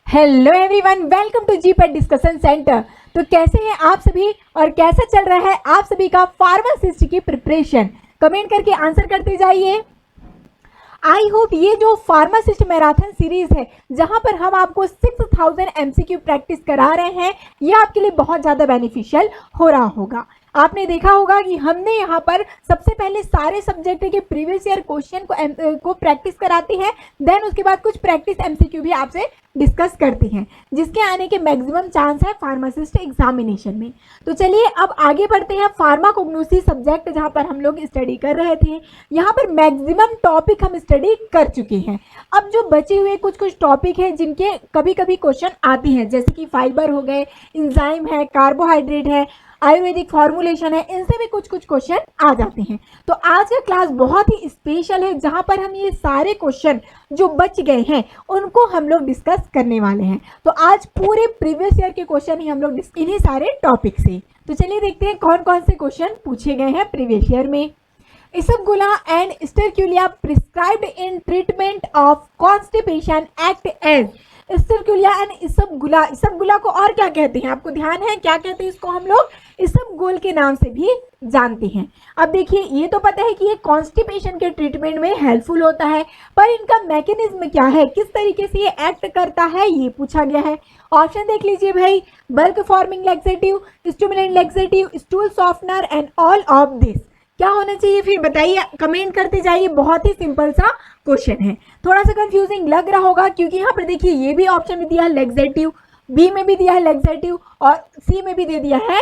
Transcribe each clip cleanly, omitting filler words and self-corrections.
Hello everyone, welcome to GPAT discussion centre. तो कैसे हैं आप सभी और कैसा चल रहा है आप सभी का फार्मासिस्ट की प्रिपरेशन? कमेंट करके आंसर करते जाइए। आई होप ये जो फार्मासिस्ट मैराथन सीरीज है जहां पर हम आपको 6000 एमसीक्यू प्रैक्टिस करा रहे हैं, ये आपके लिए बहुत ज़्यादा बेनिफिशियल हो रहा होगा। आपने देखा होगा कि हमने यहाँ पर सबसे पहले सारे सब्जेक्ट के प्रीवियस ईयर क्वेश्चन को प्रैक्टिस कराते हैं, देन उसके बाद कुछ प्रैक्टिस एमसीक्यू भी आपसे डिस्कस करते हैं, जिसके आने के मैक्सिमम चांस है फार्मासिस्ट एग्जामिनेशन में। तो चलिए अब आगे बढ़ते हैं। फार्मा कोग्नोसी सब्जेक्ट जहाँ पर हम लोग स्टडी कर रहे थे, यहाँ पर मैक्सिमम टॉपिक हम स्टडी कर चुके हैं। अब जो बचे हुए कुछ टॉपिक हैं जिनके कभी कभी क्वेश्चन आते हैं, जैसे कि फाइबर हो गए, इंजाइम है, कार्बोहाइड्रेट है, आयुर्वेदिक फॉर्मुलेशन है, इनसे भी कुछ क्वेश्चन आ जाते हैं। तो आज का क्लास बहुत ही स्पेशल है जहां पर हम ये सारे क्वेश्चन जो बच गए हैं उनको हम लोग डिस्कस करने वाले हैं। तो आज पूरे प्रीवियस ईयर के क्वेश्चन ही हम लोग इन्हीं सारे टॉपिक से। तो चलिए देखते हैं कौन कौन से क्वेश्चन पूछे गए हैं प्रीवियस ईयर में। Ispaghula and sterculia prescribed in treatment of constipation act as. Sterculia and ispaghula, ispaghula को और क्या कहते हैं? आपको ध्यान है क्या कहते हैं इसको? हम लोग इसबगोल के नाम से भी जानते हैं। अब देखिए, ये तो पता है कि ये कॉन्स्टिपेशन के ट्रीटमेंट में हेल्पफुल होता है, पर इनका मैकेनिज्म क्या है, किस तरीके से ये एक्ट करता है, ये पूछा गया है। ऑप्शन देख लीजिए भाई, bulk forming laxative, stimulant laxative, stool softener and all of this. क्या होना चाहिए फिर बताइए, कमेंट करते जाइए। बहुत ही सिंपल सा क्वेश्चन है, थोड़ा सा कंफ्यूजिंग लग रहा होगा क्योंकि यहाँ पर देखिए ये भी ऑप्शन में दिया है लैक्सेटिव, बी में भी दिया है लैक्सेटिव और सी में भी दे दिया है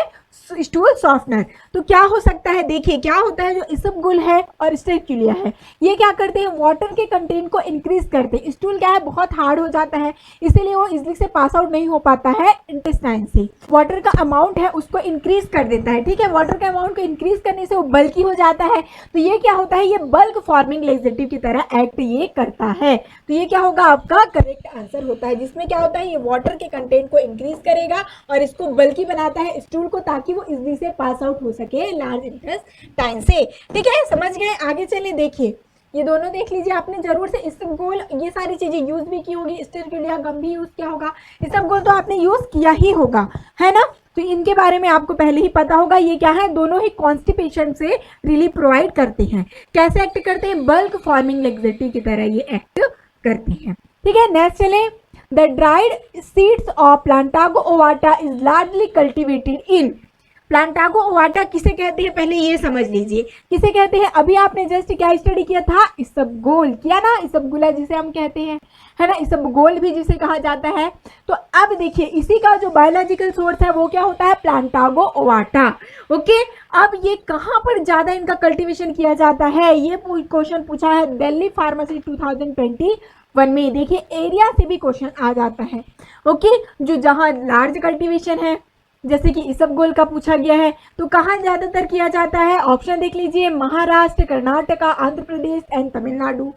स्टूल सॉफ्टनर। तो क्या हो सकता है? देखिए क्या होता है, जो इसबगोल है और स्टेरक्यूलिया है, ये क्या करते हैं, वाटर के कंटेंट को इंक्रीज करते हैं। स्टूल क्या है, बहुत हार्ड हो जाता है, इसीलिए वो इजली से पास आउट नहीं हो पाता है इंटेस्टाइन से। वाटर का अमाउंट है उसको इंक्रीज कर देता है, ठीक है। वाटर के अमाउंट को इंक्रीज करने से वो बल्की हो जाता है। तो ये क्या होता है, ये बल्क फॉर्मिंग लैक्सेटिव की तरह एक्ट ये करता है। तो ये क्या होगा, आपका करेक्ट आंसर होता है, जिसमें क्या होता है, ये वाटर के कंटेंट को इंक्रीज करेगा और इसको बल्की बनाता है स्टूल को, ताकि वो इजली से पास आउट हो सके लार्ज इंटेस्टाइन से। ठीक है, समझ गए? आगे चलिए, देखिए ये दोनों देख लीजिए, आपने जरूर से इसबगोल ये सारी चीजें यूज भी की होगी, स्टेरक्यूलिया गम भी यूज किया होगा, इसबगोल तो आपने यूज किया ही होगा, है ना। तो इनके बारे में आपको पहले ही पता होगा। ये क्या है, दोनों ही कॉन्स्टिपेशन से रिलीफ प्रोवाइड करते हैं। कैसे एक्ट करते हैं? बल्क फॉर्मिंग लैक्सेटिव की तरह ये एक्ट करते हैं। ठीक है, नेक्स्ट चले। The dried seeds of Plantago ovata is largely cultivated in. Plantago ovata किसे कहते हैं, पहले ये समझ लीजिए किसे कहते हैं। अभी आपने जस्ट क्या स्टडी किया था, इसबगोल किया ना, इसबगोला जिसे हम कहते हैं, है ना, इसबगोल भी जिसे कहा जाता है। तो अब देखिए इसी का जो बायोलॉजिकल सोर्स है वो क्या होता है, प्लांटागो ओवाटा। ओके, अब ये कहाँ पर ज्यादा इनका कल्टीवेशन किया जाता है, ये क्वेश्चन पूछा है दिल्ली फार्मेसी 2021 में। देखिए एरिया से भी क्वेश्चन आ जाता है। ओके, जो जहाँ लार्ज कल्टीवेशन है, जैसे कि इसबगोल का पूछा गया है, तो कहाँ ज्यादातर किया जाता है? ऑप्शन देख लीजिए, Maharashtra, Karnataka, Andhra Pradesh and Tamil Nadu.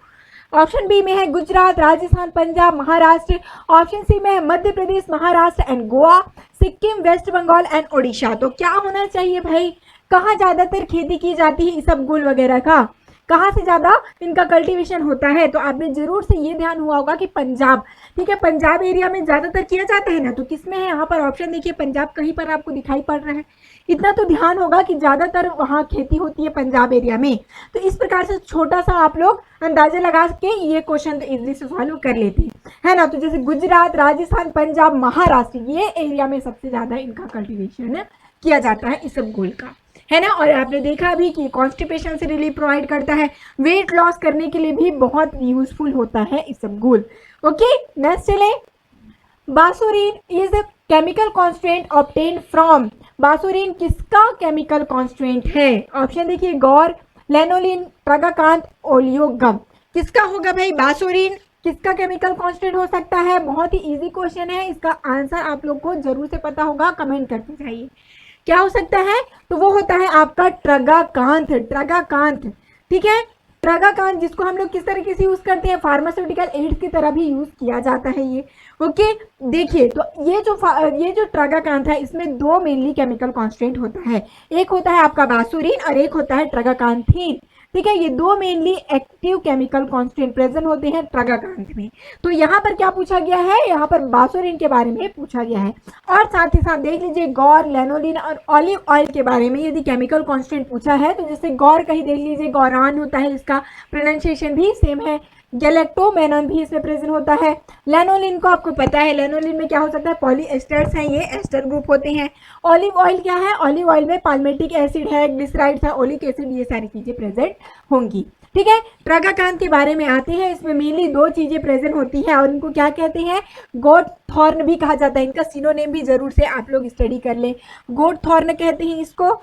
Option B में है गुजरात, राजस्थान, पंजाब, महाराष्ट्र। ऑप्शन सी में है Madhya Pradesh, Maharashtra and Goa, Sikkim, West Bengal and Odisha. तो क्या होना चाहिए भाई, कहाँ ज्यादातर खेती की जाती है इसबगोल वगैरह का, कहाँ से ज़्यादा इनका कल्टीवेशन होता है? तो आपने जरूर से ये ध्यान हुआ होगा कि पंजाब, ठीक है, पंजाब एरिया में ज़्यादातर किया जाता है ना। तो किस में है यहाँ पर ऑप्शन देखिए, पंजाब कहीं पर आपको दिखाई पड़ रहा है, इतना तो ध्यान होगा कि ज़्यादातर वहाँ खेती होती है पंजाब एरिया में। तो इस प्रकार से छोटा सा आप लोग अंदाजा लगा के ये क्वेश्चन तो इजली से सॉल्व कर लेते हैं, है ना। तो जैसे गुजरात, राजस्थान, पंजाब, महाराष्ट्र, ये एरिया में सबसे ज़्यादा इनका कल्टिवेशन किया जाता है इसबगोल का, है ना। और आपने देखा भी कि कॉन्स्टिपेशन से रिलीफ प्रोवाइड करता है, वेट लॉस करने के लिए भी बहुत यूजफुल होता है इसबगोल। ओके, नेक्स्ट चले। Bassorin is a chemical constant obtained from. Bassorin किसका केमिकल कॉन्स्टेंट है? ऑप्शन देखिए, गौर, लेनोलिन, ट्रागाकांत, ओलियोगम। किसका होगा भाई बासुरिन, किसका केमिकल कांस्टेंट हो सकता है? बहुत ही इजी क्वेश्चन है, इसका आंसर आप लोग को जरूर से पता होगा, कमेंट करते जाइए। क्या हो सकता है? तो वो होता है आपका ट्रागाकांत, ट्रागाकांत, ठीक है। ट्रागाकांत जिसको हम लोग किस तरीके से यूज करते हैं, फार्मास्यूटिकल एड्स की तरह भी यूज किया जाता है ये। ओके, देखिए तो ये जो ट्रागाकांत है इसमें दो मेनली केमिकल कांस्टेंट होता है, एक होता है आपका बासुरिन और एक होता है ट्रागाकांथीन। ठीक है। ये दो mainly active chemical constant present होते हैं ट्रगाकांथ में। तो यहाँ पर क्या पूछा गया है, यहाँ पर बासोरिन के बारे में पूछा गया है। और साथ ही साथ देख लीजिए गौर, लैनोलिन और ऑलिव ऑयल के बारे में यदि केमिकल कांस्टेंट पूछा है तो जैसे गौर का ही देख लीजिए, गौरान होता है, इसका प्रोनाउंसिएशन भी सेम है। गैलेक्टोमेनॉन भी इसमें प्रेजेंट होता है। लैनोलिन को आपको पता है, लैनोलिन में क्या हो सकता है, पॉलीएस्टर्स हैं, ये एस्टर ग्रुप होते हैं। ऑलिव ऑयल क्या है, ऑलिव ऑयल में पाल्मेटिक एसिड है, ग्लिसराइड्स है, ओलिक एसिड, ये सारी चीजें प्रेजेंट होंगी। ठीक है। ट्रगाकांथ के बारे में आते हैं, इसमें मेनली दो चीजें प्रेजेंट होती है और इनको क्या कहते हैं, गोट थॉर्न भी कहा जाता है। इनका सिनोनिम भी जरूर से आप लोग स्टडी कर लें, गोट थॉर्न कहते हैं इसको।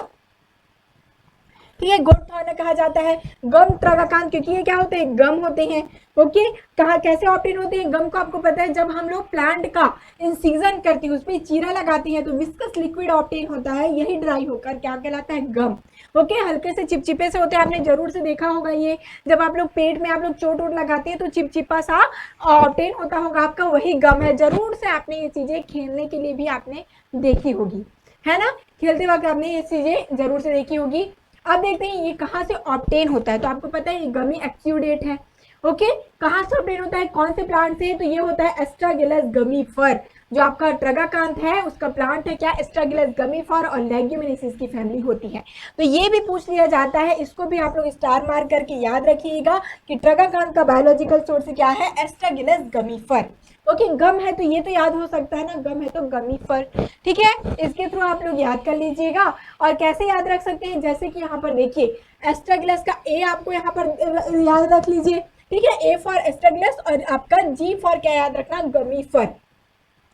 ठीक है, गोट थॉर्न कहा जाता है। गम ट्रगाकांथ, क्योंकि ये क्या होते हैं, गम होते हैं। ओके, कहा कैसे ऑब्टेन होते हैं गम को, आपको पता है जब हम लोग प्लांट का इंसिजन करते हैं, उसमें चीरा लगाते हैं तो विस्कस लिक्विड ऑब्टेन होता है, यही ड्राई होकर क्या कहलाता है, गम। ओके, हल्के से चिपचिपे से होते हैं, आपने जरूर से देखा होगा ये, जब आप लोग पेट में आप लोग चोट वोट लगाते हैं तो चिपचिपा सा ऑब्टेन होता होगा आपका, वही गम है। जरूर से आपने ये चीजें खेलने के लिए भी आपने देखी होगी, है ना, खेलते वक्त आपने ये चीजें जरूर से देखी होगी। अब देखते हैं ये कहाँ से ऑब्टेन होता है, तो आपको पता है ये गमी एक्सुडेट है। ओके, कहाँ से ऑब्टेन होता है, कौन से प्लांट से, तो ये होता है एस्ट्रागिलस गमीफर। जो आपका ट्रगाकांथ है उसका प्लांट है क्या, एस्ट्रागिलस गमीफर, और लेग्यूमिनेसिस की फैमिली होती है। तो ये भी पूछ लिया जाता है, इसको भी आप लोग स्टार मार्क करके याद रखिएगा कि ट्रगाकांथ का बायोलॉजिकल सोर्स क्या है, एस्ट्रागिलस गमीफर। ओके, गम है तो ये तो याद हो सकता है ना, गम है तो गमीफर। ठीक है, इसके थ्रू आप लोग याद कर लीजिएगा। और कैसे याद रख सकते हैं, जैसे कि यहाँ पर देखिए एस्ट्रागिलस का ए आपको यहाँ पर याद रख लीजिए। ठीक है, ए फॉर एस्ट्रागिलस और आपका जी फॉर क्या याद रखना, गमीफर।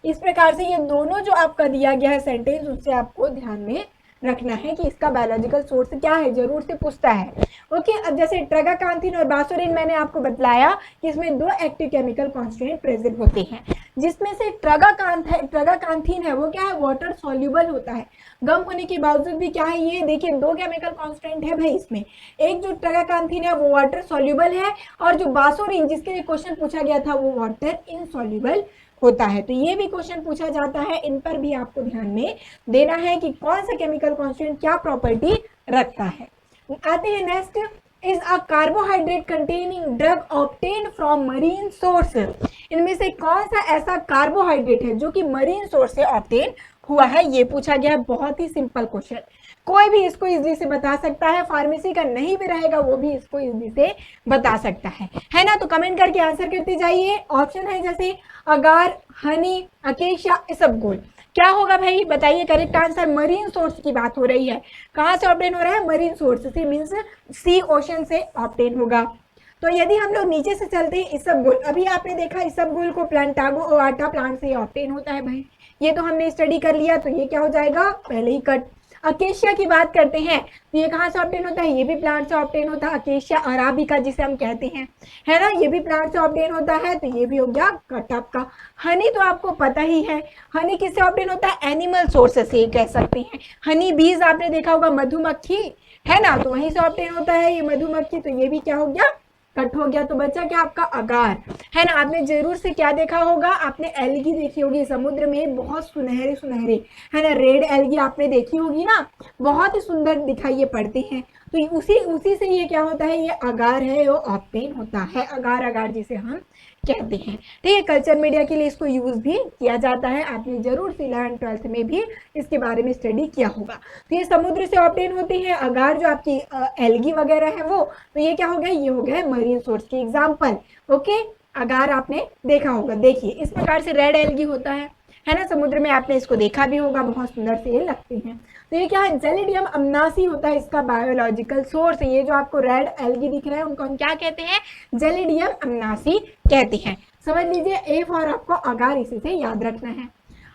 इस प्रकार से ये दोनों जो आपका दिया गया है सेंटेंस, उससे आपको ध्यान में रखना है कि इसका बायोलॉजिकल सोर्स क्या है, जरूर से पूछता है। ओके, अब जैसे ट्रगाकांथिन और बासोरिन मैंने आपको बतलाया कि इसमें दो एक्टिव केमिकल कांस्टेंट प्रेजेंट होते हैं, जिसमें से ट्रगाकांथिन है वो क्या है, वाटर सॉल्युबल होता है। गम होने के बावजूद भी क्या है, ये देखिए दो केमिकल कांस्टेंट है भाई इसमें, एक जो ट्रगाकांथिन है वो वाटर सॉल्युबल है, और जो बासोरिन जिसके लिए क्वेश्चन पूछा गया था वो वाटर इनसॉल्युबल होता है। तो ये भी क्वेश्चन पूछा जाता है, इन पर भी आपको ध्यान में देना है कि कौन सा केमिकल कांस्टेंट क्या प्रॉपर्टी रखता है। आते हैं next, is a carbohydrate containing drug obtain from marine source. इनमें से कौन सा ऐसा कार्बोहाइड्रेट है जो कि मरीन सोर्स से ऑब्टेन हुआ है, ये पूछा गया। बहुत ही सिंपल क्वेश्चन, कोई भी इसको इजली से बता सकता है, फार्मेसी का नहीं भी रहेगा वो भी इसको इजली से बता सकता है ना। तो कमेंट करके आंसर करते जाइए। ऑप्शन है जैसे अगार, हनी, अकेशिया, इसबगोल। क्या होगा भाई बताइए करेक्ट आंसर, मरीन सोर्स की बात हो रही है। कहाँ से ऑब्टेन हो रहा है, मरीन सोर्स से, मीन्स सी ओशन से ऑब्टेन होगा। तो यदि हम लोग नीचे से चलते हैं, इसबगोल, अभी आपने देखा इसबगोल को प्लांटागो ओवाटा प्लांट से ऑब्टेन होता है भाई, ये तो हमने स्टडी कर लिया, तो ये क्या हो जाएगा, पहले ही कट। अकेशिया की बात करते हैं तो ये कहाँ से ऑब्टेन होता है, ये भी प्लांट से ऑब्टेन होता है, अकेशिया अराबिका जिसे हम कहते हैं, है ना, ये भी प्लांट से ऑब्टेन होता है, तो ये भी हो गया कट आपका। हनी तो आपको पता ही है, हनी किससे ऑब्टेन होता है, एनिमल सोर्सेस से कह सकते हैं। हनी बीज आपने देखा होगा, मधुमक्खी, है ना, तो वहीं से ऑब्टेन होता है ये मधुमक्खी, तो ये भी क्या हो गया, कट हो गया। तो बच्चा क्या आपका अगार, है ना। आपने जरूर से क्या देखा होगा, आपने एल्गी देखी होगी समुद्र में, बहुत सुनहरे सुनहरे, है ना, रेड एल्गी आपने देखी होगी ना, बहुत ही सुंदर दिखाई ये पड़ते हैं। तो उसी से ये क्या होता है, ये अगार है, वो ऑब्टेन होता है, अगार जिसे हम कहते हैं। ठीक है, कल्चर मीडिया के लिए इसको यूज भी किया जाता है, आपने जरूर से 11th-12th में भी इसके बारे में स्टडी किया होगा। तो ये समुद्र से ऑब्टेन होते हैं, अगार जो आपकी एल्गी वगैरह है वो, तो ये क्या हो गया, ये हो गया मरीन सोर्स की एग्जाम्पल। ओके, अगार आपने देखा होगा, देखिए इस प्रकार से रेड एल्गी होता है ना, समुद्र में आपने इसको देखा भी होगा, बहुत सुंदर से ये लगते हैं। तो ये क्या है, जेलिडियम अमनासी होता है इसका बायोलॉजिकल सोर्स। ये जो आपको रेड एल्गी दिख रहा है उनको हम क्या कहते हैं, जेलिडियम अमनासी कहते हैं। समझ लीजिए, ए फॉर आपको अगार, इसी से याद रखना है।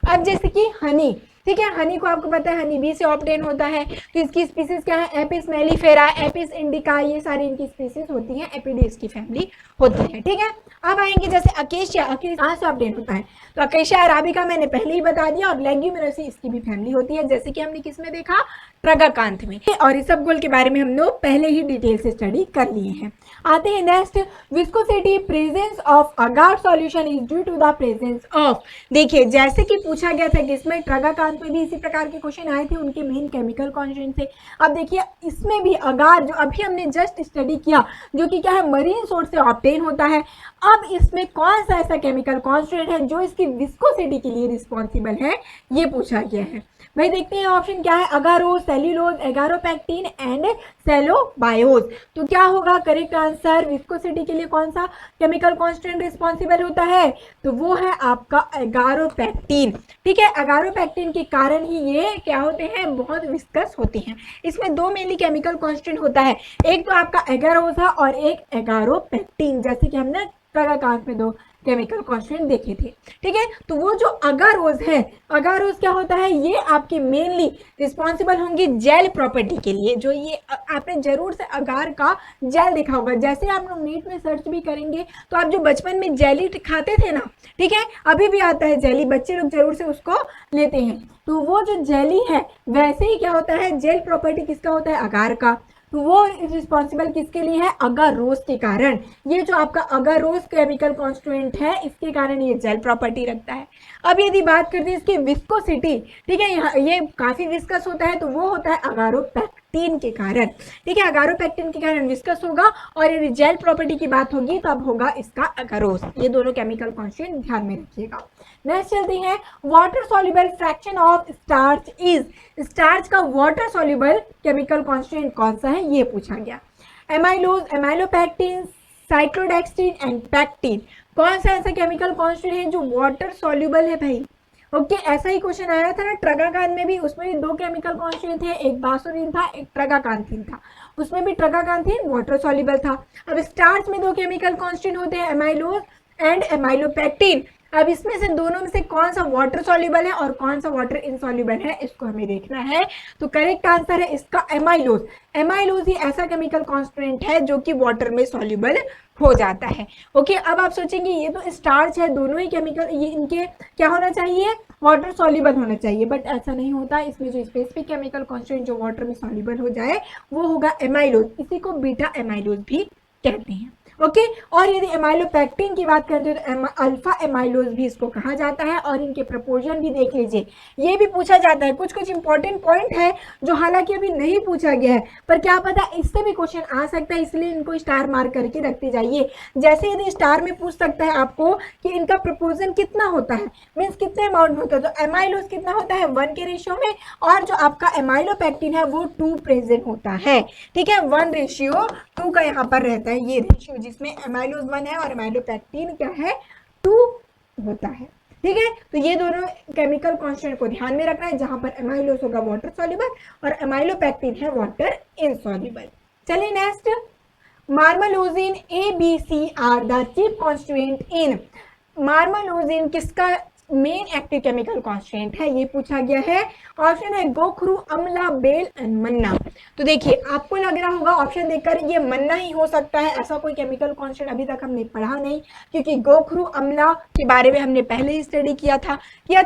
अब जैसे कि हनी, ठीक है, हनी को आपको पता है हनी बी से ऑब्टेन होता है, तो इसकी स्पीसीज क्या है, एपिस मेलिफेरा, एपिस इंडिका, ये सारी इनकी स्पीसीज होती हैं, एपिडेस की फैमिली होती है। ठीक है, अब आएंगे जैसे अकेशिया, कहाँ से ऑब्टेन होता है, तो अकेशिया अराबिका मैंने पहले ही बता दिया, और लेग्यूमिनोसी इसकी भी फैमिली होती है, जैसे कि हमने किस में देखा, ट्रगाकांथ में। और इसबगोल के बारे में हम लोग पहले ही डिटेल से स्टडी कर लिए हैं। आते हैं next, viscosity presence of agar solution is due to the presence of. देखिए जैसे कि पूछा गया था कि इसमें ट्रगाकांथ क्लास में भी इसी प्रकार के क्वेश्चन आए थे उनके मेन केमिकल कॉन्स्टेंट से। अब देखिए इसमें भी अगार जो अभी हमने जस्ट स्टडी किया जो कि क्या है मरीन सोर्स से ऑब्टेन होता है, अब इसमें कौन सा ऐसा केमिकल कॉन्स्टेंट है जो इसकी विस्कोसिटी के लिए रिस्पॉन्सिबल है, ये पूछा गया है। भाई देखते हैं ऑप्शन क्या है, अगारोज, सेल्यूलोज, एगारोपेक्टिन एंड सेलोबायोज। तो क्या होगा करेक्ट आंसर, विस्कोसिटी के लिए कौन सा केमिकल कांस्टेंट रिस्पॉन्सिबल होता है, तो वो है आपका एगारोपेक्टिन। ठीक है, एगारोपेक्टिन के कारण ही ये क्या होते हैं, बहुत विस्कस होते हैं। इसमें दो मेनली केमिकल कांस्टेंट होता है, एक तो आपका एगारोज है और एक एगारोपेक्टिन, जैसे कि हमने ट्रगाकांत में दो केमिकल कांस्टेंट देखे थे। ठीक है, तो वो जो अगारोज है, अगारोज क्या होता है, ये आपके मेनली रिस्पॉन्सिबल होंगे जेल प्रॉपर्टी के लिए। जो ये आपने जरूर से अगार का जेल देखा होगा, जैसे आप लोग नीट में सर्च भी करेंगे तो आप जो बचपन में जेली खाते थे ना, ठीक है, अभी भी आता है जेली, बच्चे लोग जरूर से उसको लेते हैं। तो वो जो जेली है वैसे ही क्या होता है, जेल प्रॉपर्टी किसका होता है, अगार का। तो वो रिस्पॉन्सिबल किसके लिए है, अगारोज के कारण। ये जो आपका अगारोज केमिकल कांस्टेंट है इसके कारण ये जेल प्रॉपर्टी रखता है। अब यदि बात करते हैं इसकी विस्कोसिटी, ठीक है, यहाँ ये काफी विस्कस होता है, तो वो होता है अगारोपेक्टिन के कारण। ठीक है, अगारोपेक्टिन के कारण विस्कस होगा, और यदि जेल प्रॉपर्टी की बात होगी तब होगा इसका अगारोज। ये दोनों केमिकल कांस्टेंट ध्यान में रखिएगा। नेक्स्ट चलते हैं, water soluble fraction of starch is, starch का वाटर सॉल्युबल केमिकल कांस्टेंट कौन सा है, ये पूछा गया। एमाइलोज, एमाइलोपेक्टिन, साइक्लोडेक्सिन एंड पैक्टिन, कौन सा ऐसा केमिकल कांस्टेंट है जो वाटर सॉल्युबल है भाई। ओके, ऐसा ही क्वेश्चन आया था ना ट्रगाकांत में भी, उसमें भी दो केमिकल कांस्टेंट थे, एक बासोरिन था, एक ट्रगाकांथिन था, उसमें भी ट्रगाकांथिन वाटर सॉल्युबल था। अब स्टार्च में दो केमिकल कांस्टेंट होते हैं, एमाइलोज एंड एमाइलोपेक्टिन। अब इसमें से दोनों में से कौन सा वाटर सॉल्युबल है और कौन सा वाटर इनसॉल्युबल है, इसको हमें देखना है। तो करेक्ट आंसर है इसका एमाइलोज। एमाइलोज ही ऐसा केमिकल कांस्टेंट है जो कि वाटर में सॉल्युबल हो जाता है। ओके, अब आप सोचेंगे ये तो स्टार्च है, दोनों ही केमिकल ये इनके क्या होना चाहिए, वाटर सॉल्युबल होना चाहिए, बट ऐसा नहीं होता। इसमें जो स्पेसिफिक केमिकल कांस्टेंट जो वाटर में सॉल्युबल हो जाए वो होगा एमाइलोज, इसी को बीटा एमाइलोज भी कहते हैं। ओके, और यदि एमाइलोपेक्टिन की बात करते हैं तो अल्फा एमाइलोज भी इसको कहा जाता है, और इनके प्रपोर्शन भी देख लीजिए, ये भी पूछा जाता है। कुछ कुछ इंपॉर्टेंट पॉइंट है जो हालांकि अभी नहीं पूछा गया है, पर क्या पता इससे भी क्वेश्चन आ सकता है, इसलिए इनको स्टार मार्क करके रखते जाइए। जैसे यदि स्टार में पूछ सकता है आपको कि इनका प्रपोर्शन कितना होता है, मीन्स कितने अमाउंट होता है, तो एमाइलोज कितना होता है 1 के रेशियो में, और जो आपका एमाइलोपेक्टिन है वो 2 प्रेजेंट होता है। ठीक है, 1:2 का यहाँ पर रहता है ये रेशियो, जिसमें एमाइलोज 1 है और एमाइलोपेक्टिन क्या है 2 होता है। ठीक है, तो ये दोनों केमिकल कांस्टेंट को ध्यान में रखना है, जहां पर एमाइलोज होगा वाटर सॉल्युबल और एमाइलोपेक्टिन है वाटर इनसॉल्युबल। चलिए next, marmelosin ABC are the chief constituent in, marmelosin किसका मेन एक्टिव केमिकल कांस्टेंट है, ये पूछा गया है। ऑप्शन है गोखरू, अमला, बेल एंड मन्ना। तो देखिए आपको लग रहा होगा ऑप्शन देखकर ये मन्ना ही हो सकता है, ऐसा कोई केमिकल कांस्टेंट अभी तक हमने पढ़ा नहीं, क्योंकि गोखरू अमला के बारे में हमने पहले ही स्टडी किया था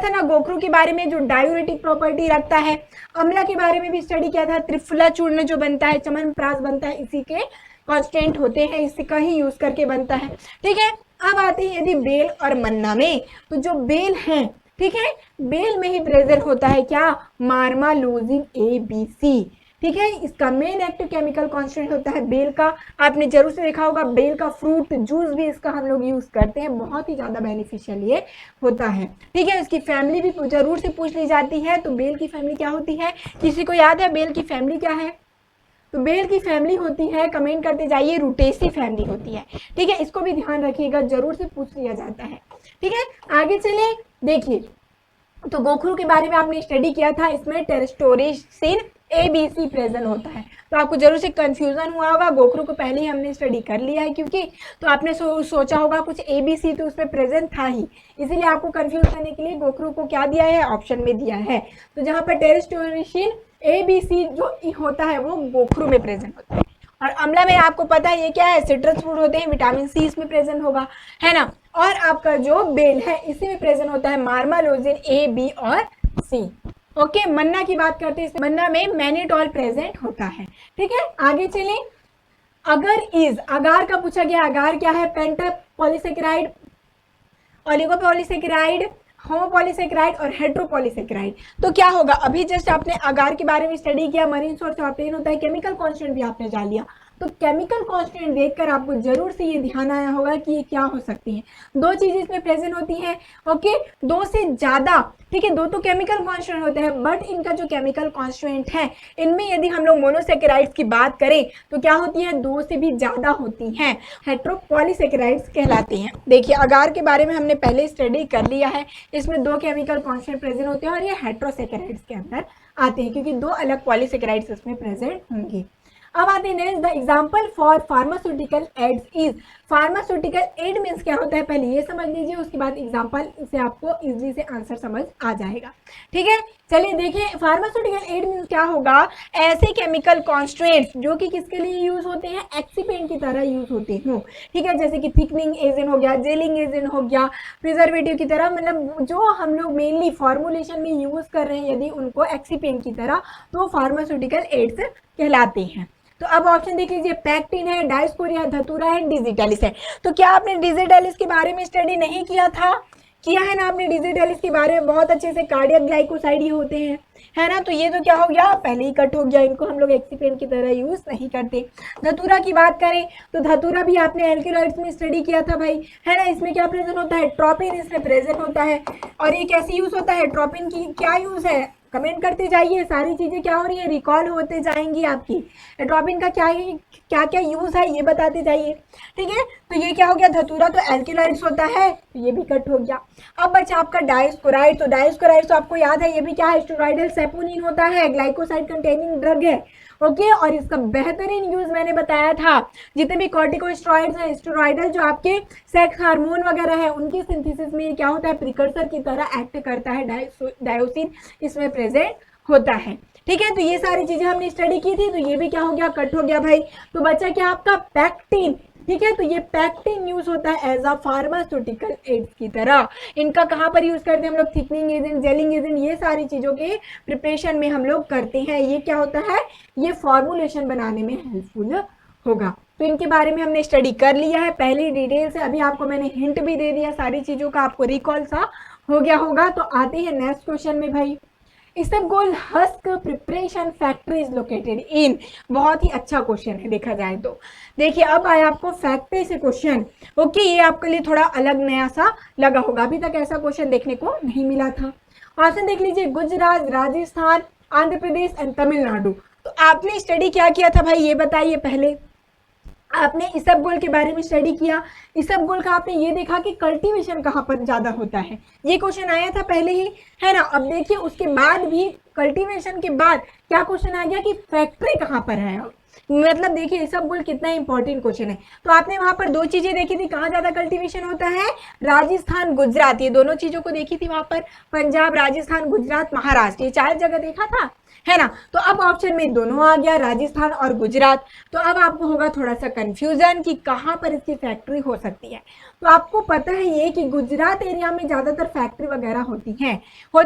ना, गोखरू के बारे में जो डायूरेटिक प्रॉपर्टी रखता है, अमला के बारे में भी स्टडी किया था, त्रिफला चूर्ण जो बनता है, चमनप्राश बनता है, इसी के कांस्टेंट होते हैं, इसका ही यूज करके बनता है। ठीक है, अब आते हैं यदि बेल और मन्ना में, तो जो बेल है, ठीक है, बेल में ही प्रेजेंट होता है क्या, मार्मालोजिन ABC। ठीक है, इसका मेन एक्टिव केमिकल कांस्टेंट होता है बेल का। आपने जरूर से देखा होगा बेल का फ्रूट जूस भी इसका हम लोग यूज करते हैं, बहुत ही ज्यादा बेनिफिशियल ये होता है। ठीक है, इसकी फैमिली भी जरूर से पूछ ली जाती है, तो बेल की फैमिली क्या होती है, किसी को याद है बेल की फैमिली क्या है, तो बेल की फैमिली होती है, कमेंट करते जाइए, रूटेसी फैमिली होती है। ठीक है, इसको भी ध्यान रखिएगा, जरूर से पूछ लिया जाता है। ठीक है, आगे चले, देखिए तो गोखरू के बारे में आपने स्टडी किया था, इसमें टेरेस्टोरेसिन ABC प्रेजेंट होता है, तो आपको जरूर से कंफ्यूजन हुआ होगा, गोखरू को पहले ही हमने स्टडी कर लिया है क्योंकि, तो आपने सोचा होगा कुछ ABC तो उसमें प्रेजेंट था ही, इसीलिए आपको कंफ्यूज करने के लिए गोखरू को क्या दिया है, ऑप्शन में दिया है। तो जहाँ पर टेरेस्टोरेसिन ABC जो होता है वो गोखरू में प्रेजेंट होता है, और अमला में आपको पता है ये क्या है, सिट्रस फ्रूट होते हैं, विटामिन C इसमें प्रेजेंट होगा, है ना। और आपका जो बेल है इसी में प्रेजेंट होता है मार्मालोजिन A, B और C। ओके, मन्ना की बात करते हैं, मन्ना में मैनिटॉल प्रेजेंट होता है। ठीक है, आगे चलें, अगर इज, अगार का पूछा गया, अगार क्या है, पेंटा पॉलीसेकेराइड, ओलिगोपॉलीसेकेराइड, होमोपॉलीसेकेराइड और हेट्रोपॉलीसेकेराइड। तो क्या होगा, अभी जस्ट आपने अगार के बारे में स्टडी किया, मरीन सोर्स ऑप्टेन होता है, केमिकल कांस्टेंट भी आपने जान लिया। तो केमिकल कांस्टेंट देखकर आपको जरूर से ये ध्यान आया होगा कि ये क्या हो सकती है। दो चीजें इसमें प्रेजेंट होती हैं, ओके, दो से ज्यादा, ठीक है, दो तो केमिकल कांस्टेंट होते हैं, बट इनका जो केमिकल कांस्टेंट है इनमें यदि हम लोग मोनोसेकेराइड्स की बात करें तो क्या होती है, दो से भी ज्यादा होती हैं, हेट्रोपॉलीसेकेराइड्स कहलाती हैं। देखिए अगार के बारे में हमने पहले स्टडी कर लिया है, इसमें दो केमिकल कांस्टेंट प्रेजेंट होते हैं और ये हेट्रोसेकेराइड्स के अंदर आते हैं क्योंकि दो अलग पॉलीसेकेराइड्स इसमें प्रेजेंट होंगे। अब आते हैं next, the example for pharmaceutical ads is. Pharmaceutical aid means क्या होता है पहले ये समझ लीजिए, उसके बाद एग्जाम्पल से आपको इजीली से आंसर समझ आ जाएगा। ठीक है, चलिए देखिए फार्मास्यूटिकल एड मीन्स क्या होगा, ऐसे केमिकल कॉन्स्ट्रेंट्स जो कि किसके लिए यूज होते हैं, एक्सीपेंट की तरह यूज होते हो। ठीक है, जैसे कि थिकनिंग एजेंट हो गया, जेलिंग एजेंट हो गया, प्रिजर्वेटिव की तरह, मतलब जो हम लोग मेनली फॉर्मुलेशन में यूज कर रहे हैं यदि उनको एक्सीपेंट की तरह, तो फार्मास्यूटिकल एड्स कहलाते हैं। तो अब ऑप्शन देख लीजिए, पैक्टिन है, डायस्कोरिया, धतूरा है, डिजिटालिस है। तो क्या आपने डिजिटालिस के बारे में स्टडी नहीं किया था, किया है ना आपने डिजिटालिस के बारे में बहुत अच्छे से, कार्डियक ग्लाइकोसाइड ये होते हैं, है ना। तो ये तो क्या हो गया, पहले ही कट हो गया, इनको हम लोग एक्सीपेंट की तरह यूज नहीं करते। धतूरा की बात करें तो धतूरा भी आपने एल्केलॉइड्स में स्टडी किया था भाई, है ना। इसमें क्या प्रेजेंट होता है, ट्रोपिन इसमें प्रेजेंट होता है। और ये कैसे यूज होता है, ट्रोपिन की क्या यूज है, कमेंट करते जाइए, सारी चीजें क्या हो रही है, रिकॉल होते जाएंगी आपकी। एट्रोपिन का क्या क्या यूज है ये बताते जाइए। ठीक है, तो ये क्या हो गया, धतूरा तो एल्केलॉइड्स होता है, तो ये भी कट हो गया। अब बचा आपका डायस्कोराइड। तो डायस्कोराइड तो आपको याद है, ये भी क्या है, स्टेरॉइडल सेपोनिन होता है, ग्लाइकोसाइड कंटेनिंग ड्रग है, ओके। और इसका बेहतरीन यूज मैंने बताया था, जितने भी कॉर्टिकोस्टेरॉइड्स हैं, स्टेरॉइडल जो आपके सेक्स हार्मोन वगैरह है उनकी सिंथेसिस में क्या होता है, प्रिकर्सर की तरह एक्ट करता है, डायोसिन इसमें प्रेजेंट होता है। ठीक है, तो ये सारी चीजें हमने स्टडी की थी, तो ये भी क्या हो गया, कट हो गया भाई। तो बचा क्या आपका, पैक्टिन। ठीक है, तो ये पैक्टिन यूज होता है एज अ फार्मास्यूटिकल एड्स की तरह। इनका कहाँ पर यूज करते हैं हम लोग, थिकनिंग एजेंट, जेलिंग एजेंट, ये सारी चीजों के प्रिपरेशन में हम लोग करते हैं। ये क्या होता है, ये फॉर्मुलेशन बनाने में हेल्पफुल होगा। तो इनके बारे में हमने स्टडी कर लिया है पहले डिटेल से, अभी आपको मैंने हिंट भी दे दिया, सारी चीजों का आपको रिकॉल सा हो गया होगा। तो आते हैं नेक्स्ट क्वेश्चन में भाई, isabgol husk preparation factory is located in. बहुत ही अच्छा क्वेश्चन है देखा जाए तो। देखिए अब आया आपको फैक्ट्री से क्वेश्चन, ओके। ये आपके लिए थोड़ा अलग नया सा लगा होगा, अभी तक ऐसा क्वेश्चन देखने को नहीं मिला था। ऑप्शन देख लीजिए, गुजरात, राजस्थान, आंध्र प्रदेश एंड तमिलनाडु। तो आपने स्टडी क्या किया था भाई ये बताइए, पहले आपने इसबगोल के बारे में स्टडी किया। इसबगोल का आपने ये देखा कि कल्टीवेशन कहाँ पर ज्यादा होता है, ये क्वेश्चन आया था पहले ही, है ना। अब देखिए उसके बाद भी कल्टीवेशन के बाद क्या क्वेश्चन आ गया कि फैक्ट्री कहाँ पर है। मतलब देखिए इसबगोल कितना इंपॉर्टेंट क्वेश्चन है। तो आपने वहां पर दो चीजें देखी थी, कहाँ ज्यादा कल्टीवेशन होता है, राजस्थान, गुजरात, ये दोनों चीजों को देखी थी वहां पर, पंजाब, राजस्थान, गुजरात, महाराष्ट्र, ये चार जगह देखा था, है ना। तो अब ऑप्शन में दोनों आ गया, राजस्थान और गुजरात। तो अब आपको होगा थोड़ा सा कंफ्यूजन कि कहाँ पर इसकी फैक्ट्री हो सकती है। तो आपको पता है ये कि गुजरात एरिया में ज्यादातर फैक्ट्री वगैरह होती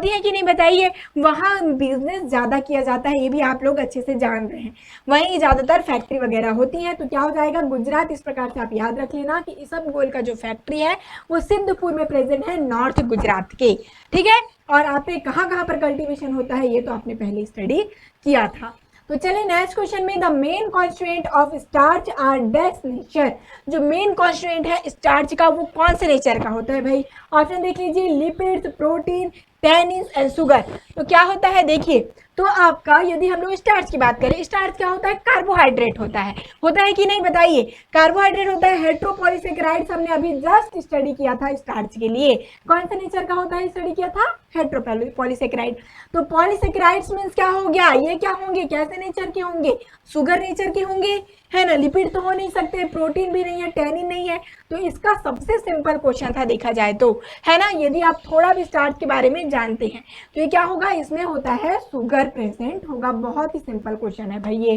है कि नहीं बताइए, वहाँ बिजनेस ज्यादा किया जाता है, ये भी आप लोग अच्छे से जान रहे हैं, वहीं ज्यादातर फैक्ट्री वगैरह होती है। तो क्या हो जाएगा, गुजरात। इस प्रकार से आप याद रख लेना कि इसबगोल का जो फैक्ट्री है वो सिद्धपुर में प्रेजेंट है, नॉर्थ गुजरात के। ठीक है, और आपने कहाँ पर कल्टीवेशन होता है ये तो आपने पहले स्टडी किया था। तो चलिए नेक्स्ट क्वेश्चन में, the main constituent of starch are dash nature. जो मेन कॉन्स्टिट्यूएंट है स्टार्च का वो कौन से नेचर का होता है भाई। ऑप्शन देख लीजिए, lipids, protein, tannins and sugar. तो क्या होता है देखिए, तो आपका यदि हम लोग स्टार्च की बात करें, स्टार्च क्या होता है, कार्बोहाइड्रेट होता है कि नहीं बताइए, कार्बोहाइड्रेट होता है। हेट्रोपॉलीसेकेराइड्स हमने अभी जस्ट स्टडी किया था स्टार्च के लिए, कौन सा नेचर का होता है, स्टडी किया था हेट्रोपॉलीसेकेराइड। तो पॉलीसेकेराइड्स मींस क्या हो गया, ये क्या होंगे, कैसे नेचर के होंगे, शुगर नेचर के होंगे, है ना। लिपिड तो हो नहीं सकते, प्रोटीन भी नहीं है, टैनिन नहीं है। तो इसका सबसे सिंपल क्वेश्चन था देखा जाए तो, है ना। यदि आप थोड़ा भी स्टार्च के बारे में जानते हैं तो ये क्या होगा, इसमें होता है शुगर प्रेजेंट होगा। बहुत ही सिंपल क्वेश्चन है भाई ये।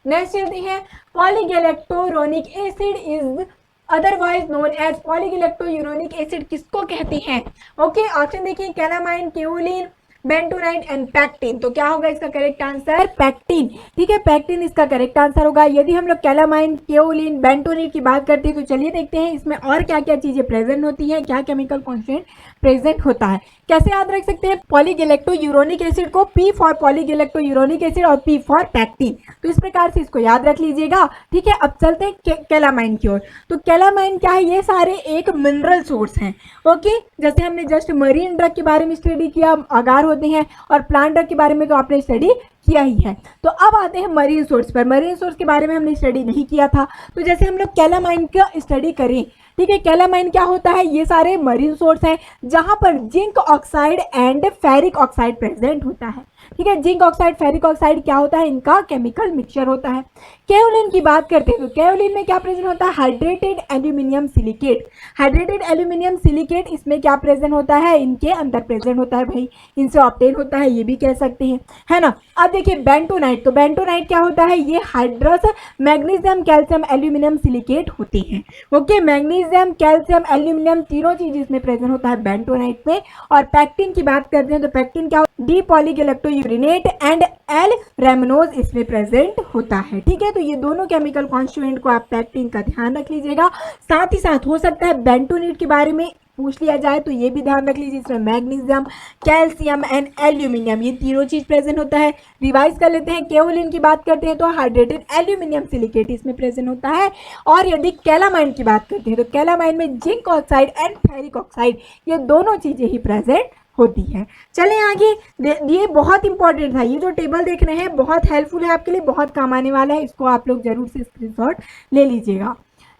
नेक्स्ट चलते हैं, polygalacturonic acid is otherwise known as. Polygalacturonic acid किसको कहते हैं, ओके। ऑप्शन देखिए, calamine, kaolin, bentonite and pectin. तो क्या होगा इसका करेक्ट आंसर, पैक्टिन। ठीक है, पैक्टिन इसका करेक्ट आंसर होगा। यदि हम लोग कैलामाइन, केओलिन, बेंटोनाइट की बात करते हैं तो चलिए देखते हैं इसमें और क्या क्या चीजें प्रेजेंट होती हैं, क्या केमिकल कॉन्स्टेंट प्रेजेंट होता है। कैसे याद रख सकते हैं? पॉलीगैलेक्टोयूरोनिक एसिड को P फॉर पॉलीगैलेक्टोयूरोनिक एसिड और P फॉर पैक्टिन। तो इस प्रकार से इसको याद रख लीजिएगा। ठीक है, अब चलते हैं कैलामाइन की ओर। तो कैलामाइन क्या है? ये सारे एक मिनरल सोर्स हैं। ओके, जैसे हमने जस्ट मरीन ड्रग के बारे में स्टडी किया, अगार होते हैं, और प्लांट ड्रग के बारे में तो आपने स्टडी किया ही है। तो अब आते हैं मरीन सोर्स पर। मरीन सोर्स के बारे में हमने स्टडी नहीं किया था, तो जैसे हम लोग कैलामाइन का स्टडी करें। ठीक है, कैलामाइन क्या होता है? ये सारे मरीन सोर्स हैं जहां पर zinc oxide and ferric oxide present होता है। ठीक है, जिंक ऑक्साइड फेरिक ऑक्साइड क्या होता है? इनका केमिकल मिक्सचर होता है। केओलिन की बात करते हैं तो केओलिन में क्या प्रेजेंट होता है? Hydrated aluminium silicate. Hydrated aluminium silicate इसमें क्या प्रेजेंट होता है? इनके अंदर प्रेजेंट होता है भाई, इनसे ऑब्टेन होता है, ये भी कह सकते हैं, है ना। अब देखिए बेंटोनाइट। तो बेंटोनाइट क्या होता है? ये hydrous magnesium calcium aluminium silicate होते हैं। ओके, मैग्नीशियम कैल्शियम एल्यूमिनियम तीनों चीज इसमें प्रेजेंट होता है बेंटोनाइट में। और पैक्टिन की बात करते हैं तो पैक्टिन क्या? डी पॉलीगैलेक्टोयूरिनेट एंड एल रेमनोज इसमें प्रेजेंट होता है। ठीक है, तो ये दोनों केमिकल कॉन्स्टिट्यूएंट को आप पैक्टिन का ध्यान रख लीजिएगा। साथ ही साथ हो सकता है बेंटोनेट के बारे में पूछ लिया जाए तो ये भी ध्यान रख लीजिए, इसमें मैग्नीशियम कैल्शियम एंड एल्यूमिनियम ये तीनों चीज प्रेजेंट होता है। रिवाइज कर लेते हैं। केओलिन की बात करते हैं तो हाइड्रेटेड एल्यूमिनियम सिलिकेट इसमें प्रेजेंट होता है। और यदि कैलामाइन की बात करते हैं तो कैलामाइन में zinc oxide and ferric oxide ये दोनों चीजें ही प्रेजेंट होती है। चलें आगे, ये बहुत इंपॉर्टेंट था। ये जो टेबल देख रहे हैं बहुत हेल्पफुल है आपके लिए, बहुत काम आने वाला है, इसको आप लोग जरूर से स्क्रीनशॉट ले लीजिएगा।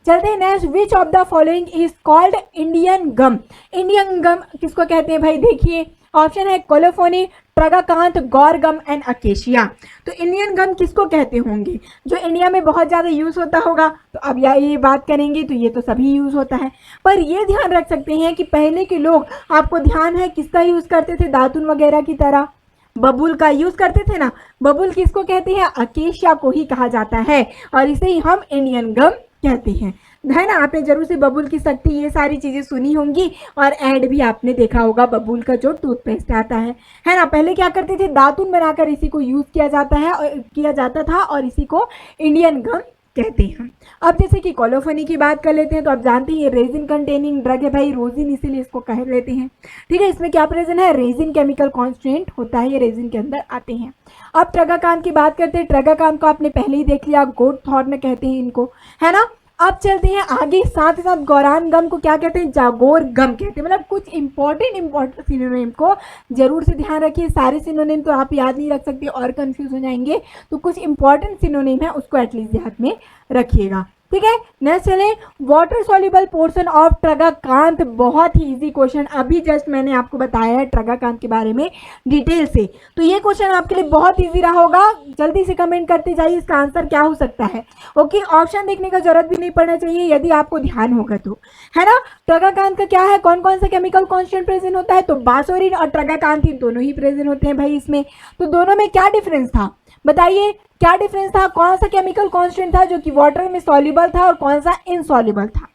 चलते हैं next. Which of the following is called Indian gum? Indian gum किसको कहते हैं भाई? देखिए ऑप्शन है colophony, tragacanth, guar gum and acacia. तो इंडियन गम किसको कहते होंगे? जो इंडिया में बहुत ज़्यादा यूज़ होता होगा। तो अब ये बात करेंगे तो ये तो सभी यूज़ होता है, पर ये ध्यान रख सकते हैं कि पहले के लोग, आपको ध्यान है किसका यूज़ करते थे? दातुन वगैरह की तरह बबूल का यूज़ करते थे ना। बबूल किसको कहते हैं? अकेशिया को ही कहा जाता है, और इसे ही हम इंडियन गम कहते हैं, है ना। आपने जरूर से बबूल की शक्ति ये सारी चीज़ें सुनी होंगी, और ऐड भी आपने देखा होगा बबूल का जो टूथपेस्ट आता है ना। पहले क्या करते थे? दातुन बनाकर इसी को यूज़ किया जाता था और इसी को इंडियन गम कहते हैं। अब जैसे कि कोलोफोनी की बात कर लेते हैं तो आप जानते हैं ये रेजिन कंटेनिंग ड्रग है भाई, रोजिन इसीलिए इसको कह लेते हैं। ठीक है, इसमें क्या प्रेजेंट है? रेजिन केमिकल कॉन्स्टिट्यूएंट होता है, ये रेजिन के अंदर आते हैं। अब ट्रगाकांत की बात करते हैं। ट्रगाकांत को आपने पहले ही देख लिया, गोट थॉर्न कहते हैं इनको, है ना। अब चलते हैं आगे। साथ ही साथ गौरान गम को क्या कहते हैं? जागोर गम कहते हैं। मतलब कुछ इंपॉर्टेंट सिनोनिम को जरूर से ध्यान रखिए। सारे सिनोनिम तो आप याद नहीं रख सकते और कंफ्यूज हो जाएंगे, तो कुछ इंपॉर्टेंट सिनोनिम है उसको एटलीस्ट याद में रखिएगा। ठीक है, नेक्स्ट चले। वाटर सॉल्युबल पोर्शन ऑफ ट्रगाकांत, बहुत ही इजी क्वेश्चन, अभी जस्ट मैंने आपको बताया है ट्रगाकांत के बारे में डिटेल से, तो ये क्वेश्चन आपके लिए बहुत इजी रहा होगा। जल्दी से कमेंट करते जाइए इसका आंसर क्या हो सकता है। ओके, ऑप्शन देखने का जरूरत भी नहीं पड़ना चाहिए यदि आपको ध्यान होगा तो, है ना। ट्रगाकांत का क्या है? कौन कौन सा केमिकल कॉन्स्टेंट प्रेजेंट होता है? तो बासोरिन और ट्रगाकांथिन दोनों ही प्रेजेंट होते हैं भाई इसमें। तो दोनों में क्या डिफरेंस था बताइए, क्या डिफरेंस था? कौन सा केमिकल कांस्टेंट था जो कि वाटर में सॉल्युबल था और कौन सा इनसॉल्युबल था?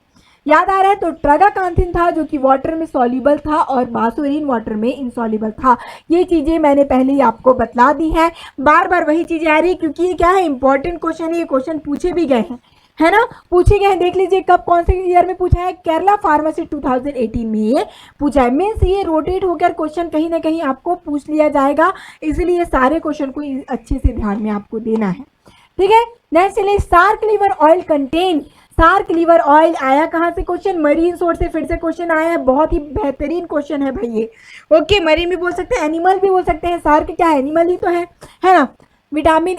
याद आ रहा है? तो ट्रगाकांथिन था जो कि वाटर में सॉल्युबल था और बासोरिन वाटर में इनसॉल्युबल था। ये चीजें मैंने पहले ही आपको बतला दी हैं, बार बार वही चीजें आ रही है क्योंकि ये क्या है? इंपॉर्टेंट क्वेश्चन है, ये क्वेश्चन पूछे भी गए हैं, है ना, पूछे गए हैं। देख लीजिए कब, कौन से ईयर में पूछा है? केरला फार्मेसी 2018 में ये पूछा है। मीन्स ये रोटेट होकर क्वेश्चन कहीं ना कहीं आपको पूछ लिया जाएगा, इसलिए सारे क्वेश्चन को अच्छे से ध्यान में आपको देना है। ठीक है, नेक्स्ट चलिए। Shark liver oil contain, shark liver oil आया कहाँ से? क्वेश्चन मरीन सोर्स से फिर से क्वेश्चन आया है, बहुत ही बेहतरीन क्वेश्चन है भाई ये। ओके, मरीन भी बोल सकते हैं, एनिमल भी बोल सकते हैं। सार्क क्या है? एनिमल ही तो है ना। Vitamin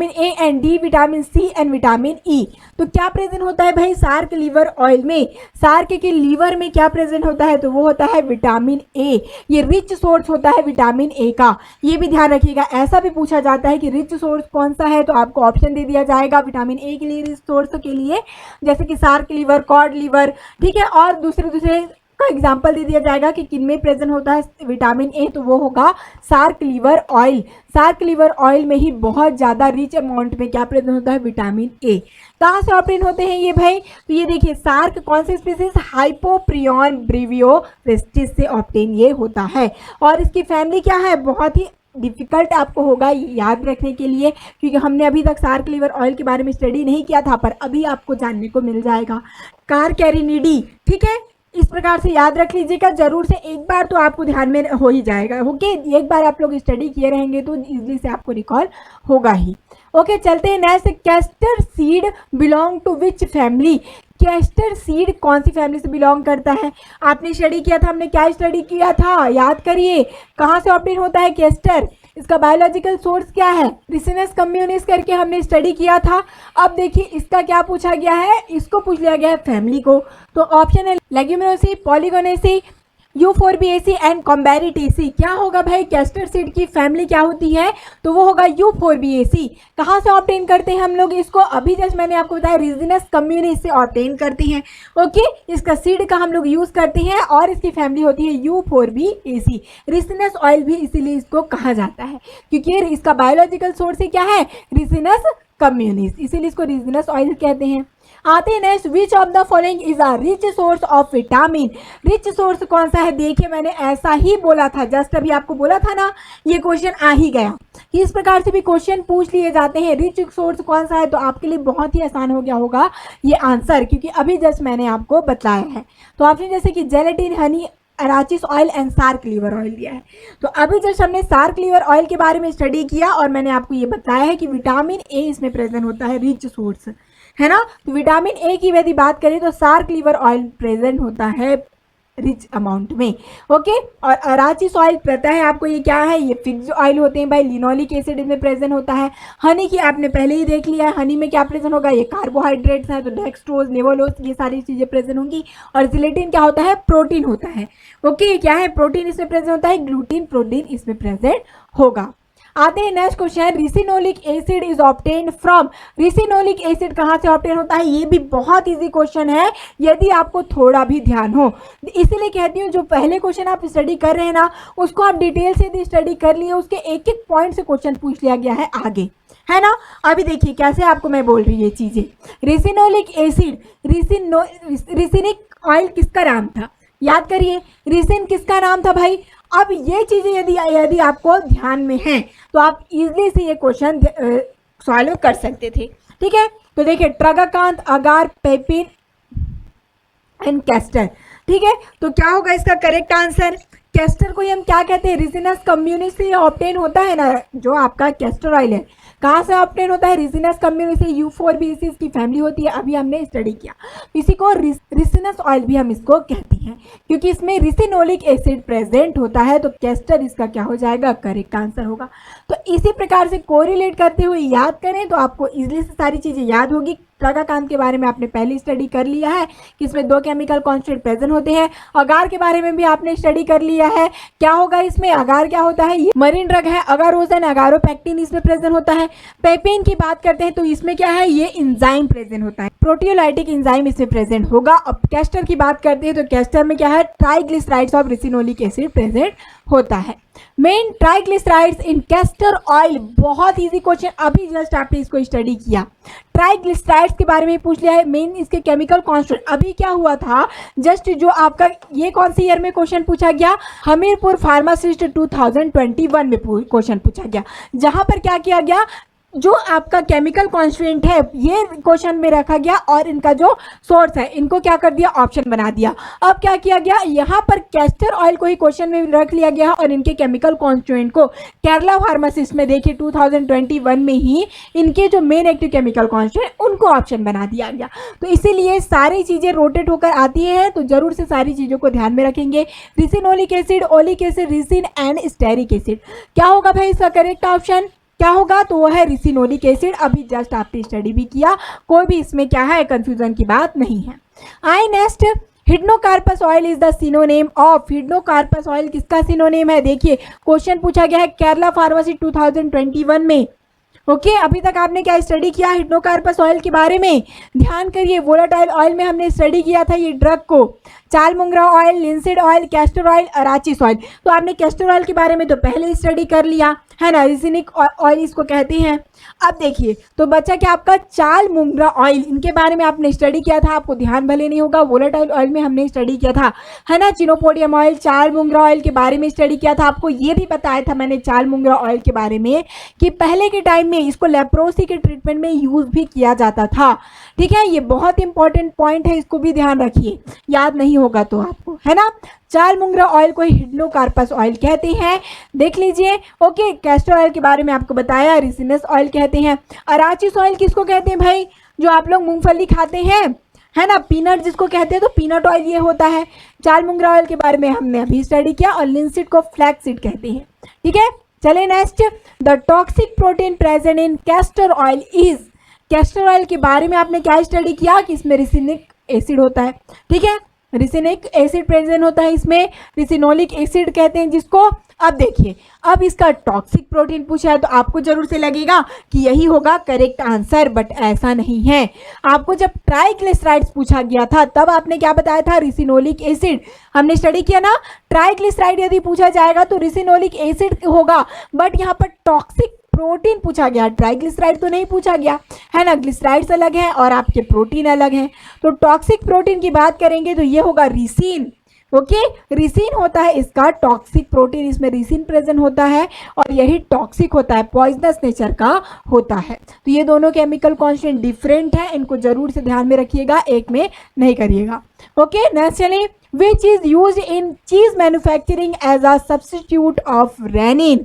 A and D, vitamin C and vitamin E. तो क्या प्रेजेंट होता है भाई सार्क लीवर ऑयल में? सार्क के लीवर में क्या प्रेजेंट होता है? तो वो होता है विटामिन ए। ये रिच सोर्स होता है विटामिन ए का, ये भी ध्यान रखिएगा। ऐसा भी पूछा जाता है कि रिच सोर्स कौन सा है, तो आपको ऑप्शन दे दिया जाएगा विटामिन ए के लिए, रिच सोर्स के लिए, जैसे कि सार्क लीवर, कॉड लीवर, ठीक है, और दूसरे का एग्जाम्पल दे दिया जाएगा कि किनमें प्रेजेंट होता है विटामिन ए, तो वो होगा shark liver oil. Shark liver oil में ही बहुत ज़्यादा रिच अमाउंट में क्या प्रेजेंट होता है? Vitamin A. कहाँ से ऑप्टेन होते हैं ये भाई? तो ये देखिए सार्क कौन से स्पीसीज? हाइपोप्रियन ब्रीवियोरेस्टिस से ऑप्टेन ये होता है। और इसकी फैमिली क्या है? बहुत ही डिफिकल्ट आपको होगा याद रखने के लिए, क्योंकि हमने अभी तक सार्क लीवर ऑयल के बारे में स्टडी नहीं किया था, पर अभी आपको जानने को मिल जाएगा। कारकैरिनिडी, ठीक है, इस प्रकार से याद रख लीजिएगा, जरूर से एक बार तो आपको ध्यान में हो ही जाएगा। ओके, एक बार आप लोग स्टडी किए रहेंगे तो इजीली से आपको रिकॉल होगा ही। ओके, चलते हैं next. Castor seed belong to which family? Castor seed कौन सी फैमिली से बिलोंग करता है? आपने स्टडी किया था, हमने क्या स्टडी किया था, याद करिए। कहाँ से ऑब्टेन होता है कैस्टर? इसका बायोलॉजिकल सोर्स क्या है? रिसिनस कम्युनिस करके हमने स्टडी किया था। अब देखिए इसका क्या पूछा गया है, इसको पूछ लिया गया है फैमिली को। तो ऑप्शन है लेग्यूमिनोसी, पॉलीगोनेसी, यूफोरबिएसी एंड कॉम्बेरिटेसी। क्या होगा भाई, कैस्टर सीड की फैमिली क्या होती है? तो वो होगा यूफोरबिएसी। कहाँ से ऑब्टेन करते हैं हम लोग इसको? अभी जस्ट मैंने आपको बताया रिसिनस कम्युनिस से ऑब्टेन करते हैं। ओके, इसका सीड का हम लोग यूज करते हैं और इसकी फैमिली होती है यूफोरबिएसी। रिसिनस ऑयल भी इसीलिए इसको कहा जाता है क्योंकि इसका बायोलॉजिकल सोर्स ही क्या है? रिसिनस कम्युनिस, इसीलिए इसको रिसिनस ऑयल कहते हैं। आते हैं next, which of the following is a rich source of vitamin? Rich source कौन सा है? देखिए मैंने ऐसा ही बोला था, जस्ट अभी आपको बोला था ना, ये क्वेश्चन आ ही गया। इस प्रकार से भी क्वेश्चन पूछ लिए जाते हैं। रिच सोर्स कौन सा है? तो आपके लिए बहुत ही आसान हो गया होगा ये आंसर, क्योंकि अभी जस्ट मैंने आपको बताया है। तो ऑप्शन जैसे कि gelatin, honey, arachis oil and shark liver oil दिया है। तो अभी जस्ट हमने सार्क लीवर ऑयल के बारे में स्टडी किया और मैंने आपको ये बताया है कि विटामिन ए इसमें प्रेजेंट होता है, रिच सोर्स है ना। तो विटामिन ए की यदि बात करें तो सार्क लीवर ऑयल प्रेजेंट होता है रिच अमाउंट में। ओके, और अराचिस ऑयल पता है आपको ये क्या है? ये फिक्स ऑयल होते हैं भाई। लिनोलिक एसिड इसमें प्रेजेंट होता है। हनी की आपने पहले ही देख लिया है, हनी में क्या प्रेजेंट होगा? ये कार्बोहाइड्रेट्स हैं, तो डेक्सट्रोज, लेवोलोज, ये सारी चीज़ें प्रेजेंट होंगी। और जिलेटिन क्या होता है? प्रोटीन होता है। ओके, क्या है? प्रोटीन इसमें प्रेजेंट होता है। ग्लूटीन प्रोटीन इसमें प्रेजेंट होगा। आते हैं next question, ricinoleic acid is obtain from? Ricinoleic acid कहाँ से ऑब्टेन होता है? ये भी बहुत इजी क्वेश्चन है यदि आपको थोड़ा भी ध्यान हो। इसीलिए कहती हूँ जो पहले क्वेश्चन आप स्टडी कर रहे हैं ना, उसको आप डिटेल से यदि स्टडी कर लिए, उसके एक एक पॉइंट से क्वेश्चन पूछ लिया गया है आगे, है ना। अभी देखिए कैसे आपको मैं बोल रही हूँ ये चीज़ें। रिसिनोलिक एसिड, रिसिनिक ऑयल किसका नाम था? याद करिए, रिसिन किसका नाम था भाई? अब ये चीज़ें यदि आपको ध्यान में हैं तो आप इजीली से ये क्वेश्चन सॉल्व कर सकते थे। ठीक है, तो देखिए ट्रगाकांत, अगार, पेपिन एंड कैस्टर। ठीक है, तो क्या होगा इसका करेक्ट आंसर? कैस्टर को ही हम क्या कहते हैं? रिसिनस कम्युनिस से ऑब्टेन होता है ना, जो आपका कैस्टर ऑयल है। कहाँ से ऑब्टेन होता है? रिसिनस कम्युनिस से। यूफोरबिएसी की फैमिली होती है, अभी हमने स्टडी किया। इसी को रिसिनस ऑयल भी हम इसको कहते हैं क्योंकि इसमें रिसिनोलिक एसिड प्रेजेंट होता है। तो कैस्टर इसका क्या हो जाएगा? करेक्ट आंसर होगा। तो इसी प्रकार से कोरिलेट करते हुए याद करें तो आपको इजीली से सारी चीज़ें याद होगी। ट्रगाकांत के बारे में आपने पहले स्टडी कर लिया है कि इसमें 2 केमिकल कॉन्स्टेंट प्रेजेंट होते हैं। अगार के बारे में भी आपने स्टडी कर लिया है। क्या होगा इसमें? अगार क्या होता है? ये मरीन ड्रग है। अगारोजन, अगारोपेक्टिन इसमें प्रेजेंट होता है। पेपेन की बात करते हैं तो इसमें क्या है? ये एंजाइम प्रेजेंट होता है, प्रोटियोलाइटिक एंजाइम इसमें प्रेजेंट होगा। अब कैस्टर की बात करते हैं तो कैस्टर में क्या है? Triglycerides of ricinoleic acid present होता है। मेन ट्राइग्लिसराइड्स इन कैस्टर ऑयल, बहुत इजी क्वेश्चन, अभी जस्ट आपने इसको स्टडी किया। ट्राइग्लिसराइड्स के बारे में पूछ लिया है। मेन इसके केमिकल कॉन्स्टेंट, अभी क्या हुआ था जस्ट जो आपका ये कौन सी ईयर में क्वेश्चन पूछा गया? हमीरपुर फार्मासिस्ट 2021 में क्वेश्चन पूछा गया, जहां पर क्या किया गया? जो आपका केमिकल कॉन्स्टेंट है ये क्वेश्चन में रखा गया और इनका जो सोर्स है इनको क्या कर दिया? ऑप्शन बना दिया। अब क्या किया गया? यहाँ पर कैस्टर ऑयल को ही क्वेश्चन में रख लिया गया और इनके केमिकल कॉन्स्टेंट को केरला फार्मासिस्ट में देखिए 2021 में ही इनके जो मेन एक्टिव केमिकल कॉन्स्टेंट उनको ऑप्शन बना दिया गया। तो इसीलिए सारी चीज़ें रोटेट होकर आती हैं, तो जरूर से सारी चीज़ों को ध्यान में रखेंगे। Ricinoleic acid, oleic acid, ricin and stearic acid. क्या होगा भाई इसका करेक्ट ऑप्शन? क्या होगा? तो वो है रिसिनोलिक एसिड। अभी जस्ट आपने स्टडी भी किया, कोई भी इसमें क्या है कंफ्यूजन की बात नहीं है। आई next, hydnocarpus oil is the synonym of? Hydnocarpus oil किसका सिनोनेम है? देखिए क्वेश्चन पूछा गया है केरला फार्मेसी 2021 में। ओके, अभी तक आपने क्या स्टडी किया हिडनोकार्पस ऑयल के बारे में? ध्यान करिए, वोलेटाइल ऑयल में हमने स्टडी किया था ये ड्रग को। Chaulmoogra oil, linseed oil, castor oil, arachis oil. तो आपने कैस्टर ऑयल के बारे में तो पहले ही स्टडी कर लिया है ना, रिसिनिक ऑयल इसको कहते हैं। अब देखिए तो बच्चा क्या आपका चालमुंगरा ऑयल, इनके बारे में आपने स्टडी किया था, आपको ध्यान भले नहीं होगा। वोलेटाइल ऑयल में हमने स्टडी किया था, है ना। चिनोपोडियम ऑयल, चालमुंगरा ऑयल के बारे में स्टडी किया था। आपको ये भी बताया था मैंने चालमुंगरा ऑयल के बारे में कि पहले के टाइम में इसको लेप्रोसी के ट्रीटमेंट में यूज भी किया जाता था। ठीक है, ये बहुत इंपॉर्टेंट पॉइंट है, इसको भी ध्यान रखिए, याद नहीं होगा तो आपको, है ना। चाल मुंगरा ऑयल को हिडनोकार्पस ऑयल कहते हैं, देख लीजिए। ओके, कैस्टर ऑयल के बारे में आपको बताया, रिसिनस ऑयल कहते हैं। अराचिस ऑयल किसको कहते हैं भाई, जो आप लोग मूंगफली खाते हैं, है ना, पीनट जिसको कहते हैं, तो पीनट ऑयल ये होता है। चाल मुंगरा ऑयल के बारे में हमने अभी स्टडी किया, और लिंसीड को फ्लैक्सीड कहते हैं। ठीक है, चले next, the toxic protein present in castor oil is, castor oil के बारे में आपने क्या स्टडी किया कि इसमें रिसिनिक एसिड होता है। ठीक है, रिसिनिक एसिड प्रेजेंट होता है इसमें, रिसिनोलिक एसिड कहते हैं जिसको। अब देखिए, अब इसका टॉक्सिक प्रोटीन पूछा है तो आपको जरूर से लगेगा कि यही होगा करेक्ट आंसर, बट ऐसा नहीं है। आपको जब ट्राइग्लिसराइड्स पूछा गया था तब आपने क्या बताया था, रिसिनोलिक एसिड, हमने स्टडी किया ना। ट्राइग्लिसराइड यदि पूछा जाएगा तो रिसिनोलिक एसिड होगा, बट यहाँ पर टॉक्सिक प्रोटीन पूछा गया, ट्राइग्लिसराइड तो नहीं पूछा गया, है ना। ग्लिसराइड्स अलग हैं और आपके प्रोटीन अलग हैं। तो टॉक्सिक प्रोटीन की बात करेंगे तो ये होगा रिसिन। ओके, रिसिन होता है इसका टॉक्सिक प्रोटीन, इसमें रिसिन प्रेजेंट होता है और यही टॉक्सिक होता है, पॉइजनस नेचर का होता है। तो ये दोनों केमिकल कॉन्स्टेंट डिफरेंट है, इनको जरूर से ध्यान में रखिएगा, एक में नहीं करिएगा। ओके, नेक्स्ट चलिए, which is use in cheese manufacturing as a substitute of rennin,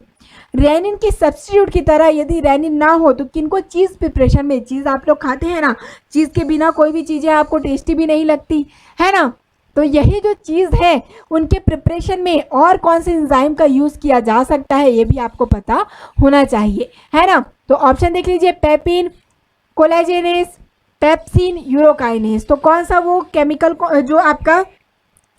rennin की सब्स्टिट्यूट की तरह यदि रेनिन ना हो तो किनको चीज़ प्रिपरेशन में, चीज़ आप लोग खाते हैं ना, चीज़ के बिना कोई भी चीज़ें आपको टेस्टी भी नहीं लगती, है ना। तो यही जो चीज़ है उनके प्रिपरेशन में और कौन से एंजाइम का यूज़ किया जा सकता है ये भी आपको पता होना चाहिए, है ना। तो ऑप्शन देख लीजिए, पेपिन, कोलेजेनेस, पेप्सिन, यूरोकाइनेस। तो कौन सा वो केमिकल जो आपका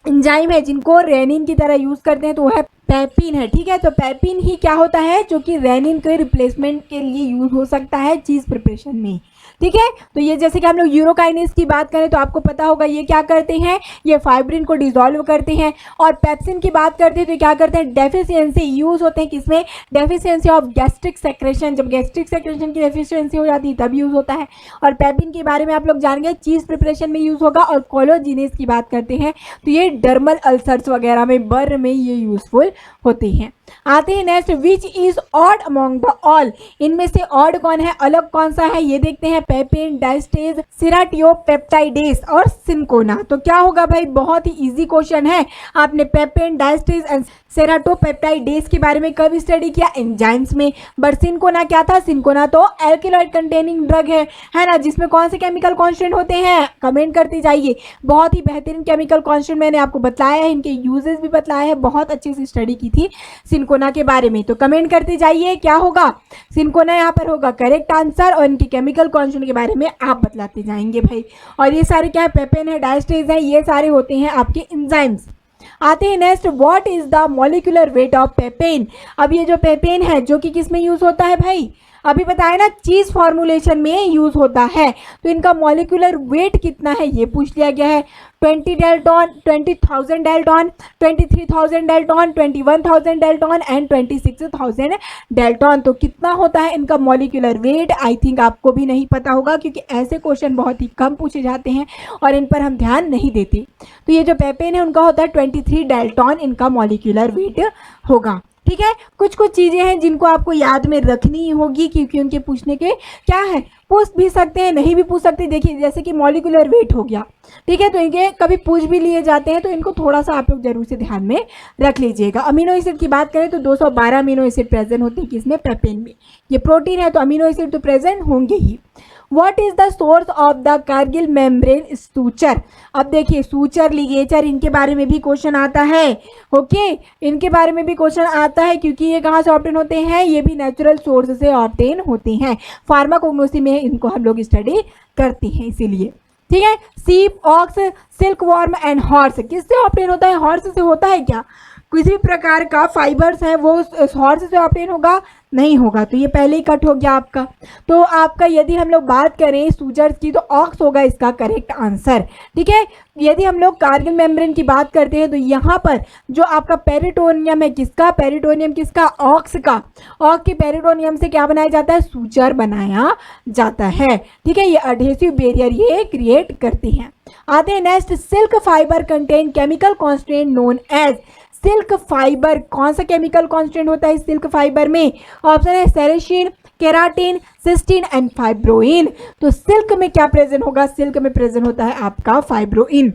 एंजाइम है जिनको रेनिन की तरह यूज़ करते हैं तो वो है पेपिन है। ठीक है, तो पेपिन ही क्या होता है जो कि रेनिन के रिप्लेसमेंट के लिए यूज हो सकता है चीज़ प्रिपरेशन में। ठीक है, तो ये जैसे कि हम लोग यूरोकाइनेस की बात करें तो आपको पता होगा ये क्या करते हैं, ये फाइब्रिन को डिसॉल्व करते हैं। और पेप्सिन की बात करते हैं तो क्या करते हैं, डेफिशिएंसी यूज होते हैं किसमें, डेफिशिएंसी ऑफ गैस्ट्रिक सेक्रेशन, जब गैस्ट्रिक सेक्रेशन की डेफिशिएंसी हो जाती है तब यूज होता है। और पेपिन के बारे में आप लोग जान गए, चीज़ प्रिपरेशन में यूज होगा। और कोलोजिनेस की बात करते हैं तो ये डर्मल अल्सर्स वगैरह में, बर्न में ये यूजफुल होती हैं। आते हैं next, which is odd among the all, इनमें से ऑड कौन है, अलग कौन सा है, ये देखते हैं। पेपेन, डाइस्टेज, सेराटियोपेप्टाइडेस और सिंकोना। तो क्या होगा भाई, बहुत ही इजी क्वेश्चन है। आपने पेपेन, डाइस्टेज एंड सेराटोपेप्टाइडेस के बारे में कब स्टडी किया, एंजाइम्स में। बट सिंकोना क्या था, सिंकोना तो एल्केलॉइड कंटेनिंग ड्रग है ना, जिसमें कौन से केमिकल कॉन्स्टेंट होते हैं, कमेंट करते जाइए। बहुत ही बेहतरीन केमिकल कॉन्स्टेंट मैंने आपको बताया है, इनके यूजेस भी बताया है, बहुत अच्छे से स्टडी की थी सिंकोना के बारे में। तो कमेंट करते जाइए क्या होगा, सिंकोना यहाँ पर होगा करेक्ट आंसर, और इनके केमिकल कॉन्स्टेंट के बारे में आप बतलाते जाएंगे भाई। और ये सारे क्या है, पेपेन है, डाइस्टेज है, ये सारे होते हैं आपके एंजाइम्स। आते हैं next, what is the molecular weight of पेपेन। अब ये जो पेपेन है जो कि किस में यूज होता है भाई, अभी बताया ना, चीज फॉर्मुलेशन में यूज होता है। तो इनका मॉलिक्यूलर वेट कितना है ये पूछ लिया गया है। 20 Dalton, 20,000 Dalton, 23,000 Dalton, 21,000 Dalton and 26,000 Dalton. तो कितना होता है इनका मॉलिक्यूलर वेट, आई थिंक आपको भी नहीं पता होगा, क्योंकि ऐसे क्वेश्चन बहुत ही कम पूछे जाते हैं और इन पर हम ध्यान नहीं देते। तो ये जो पेपेन है उनका होता है 23 डेल्टॉन, इनका मॉलिक्यूलर वेट होगा। ठीक है, कुछ कुछ चीज़ें हैं जिनको आपको याद में रखनी होगी, क्योंकि उनके पूछने के क्या है, पूछ भी सकते हैं, नहीं भी पूछ सकते। देखिए जैसे कि मॉलिक्यूलर वेट हो गया, ठीक है, तो इनके कभी पूछ भी लिए जाते हैं, तो इनको थोड़ा सा आप लोग जरूर से ध्यान में रख लीजिएगा। अमीनो एसिड की बात करें तो 212 अमीनो एसिड प्रेजेंट होते हैं किसमें, पेपेन में। ये प्रोटीन है तो अमीनो एसिड तो प्रेजेंट होंगे ही। What is the source of the Cargill membrane suture? अब देखिए सूचर, लिगेचर, इनके बारे में भी क्वेश्चन आता है। ओके, इनके बारे में भी क्वेश्चन आता है, क्योंकि ये कहाँ से ऑब्टेन होते हैं, ये भी नेचुरल सोर्स से ऑब्टेन होते हैं। फार्माकोग्नोसी में इनको हम लोग स्टडी करते हैं इसीलिए। ठीक है, sheep, ox, silk worm and horse किससे ऑब्टेन होता है, हॉर्स से होता है क्या, किसी भी प्रकार का फाइबर्स है वो हॉर्स से ऑब्टेन होगा, नहीं होगा। तो ये पहले ही कट हो गया आपका। तो आपका यदि हम लोग बात करें सूजर्स की तो ऑक्स होगा इसका करेक्ट आंसर। ठीक है, यदि हम लोग कार्गिल मेम्ब्रेन की बात करते हैं तो यहाँ पर जो आपका पेरिटोनियम है, किसका पेरिटोनियम, किसका, ऑक्स का। ऑक्स के पेरिटोनियम से क्या बनाया जाता है, सूचर बनाया जाता है। ठीक है, ये अडहेसिव बैरियर ये क्रिएट करते हैं। आते हैं next, silk fibre contain chemical constant known as. Silk fibre, कौन सा केमिकल कांस्टेंट होता है सिल्क फाइबर में? ऑप्शन है sericin, keratin, cysteine and fibroin. तो सिल्क में क्या प्रेजेंट होगा? सिल्क में प्रेजेंट होता है आपका फाइब्रोइन।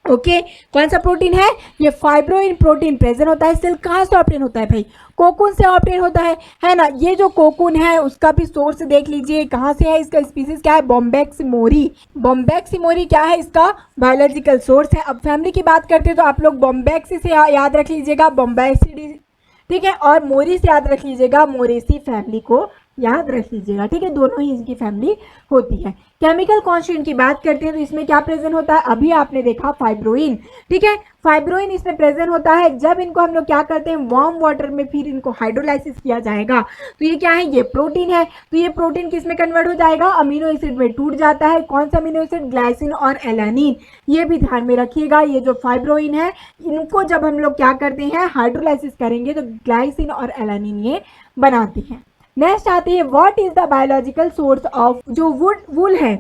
ओके कौन सा प्रोटीन है? ये फाइब्रोइन प्रोटीन प्रेजेंट होता है। सिल्क कहाँ से ऑब्टेन होता है भाई? कोकून से ऑब्टेन होता है ना। ये जो कोकून है उसका भी सोर्स देख लीजिए कहाँ से है, इसका स्पीसीज क्या है? Bombyx mori. बॉम्बैक्स मोरी क्या है इसका? बायोलॉजिकल सोर्स है। अब फैमिली की बात करते हैं तो आप लोग बॉम्बैक्स से याद रख लीजिएगा, बॉम्बैक्सिडी, ठीक है, और मोरी से याद रख लीजिएगा, मोरेसी फैमिली को याद रख लीजिएगा, ठीक है, दोनों ही इनकी फैमिली होती है। केमिकल कॉन्स्टिट्यूएंट की बात करते हैं तो इसमें क्या प्रेजेंट होता है? अभी आपने देखा फाइब्रोइन, ठीक है, फाइब्रोइन इसमें प्रेजेंट होता है। जब इनको हम लोग क्या करते हैं? वार्म वाटर में फिर इनको हाइड्रोलाइसिस किया जाएगा तो ये क्या है? ये प्रोटीन है। तो ये प्रोटीन किस में कन्वर्ट हो जाएगा? अमीनो एसिड में टूट जाता है। कौन सा अमीनो एसिड? ग्लाइसिन और एलानिन। ये भी ध्यान में रखिएगा। ये जो फाइब्रोइन है इनको जब हम लोग क्या करते हैं? हाइड्रोलाइसिस करेंगे तो ग्लाइसिन और एलानिन ये बनाते हैं। नेक्स्ट आती है what is the biological source of, जो वुल है,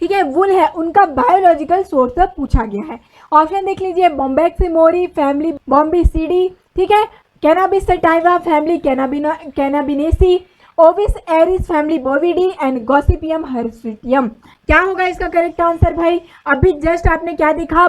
ठीक है, वुल है, उनका बायोलॉजिकल सोर्स पूछा गया है। ऑप्शन देख लीजिए, बॉम्बैक्स मोरी फैमिली बॉम्बिसिडी, ठीक है, Cannabis sativa family Cannabinaceae, Ovis aries family Bovidae and Gossypium hirsutum. क्या होगा इसका करेक्ट आंसर भाई? अभी जस्ट आपने क्या देखा?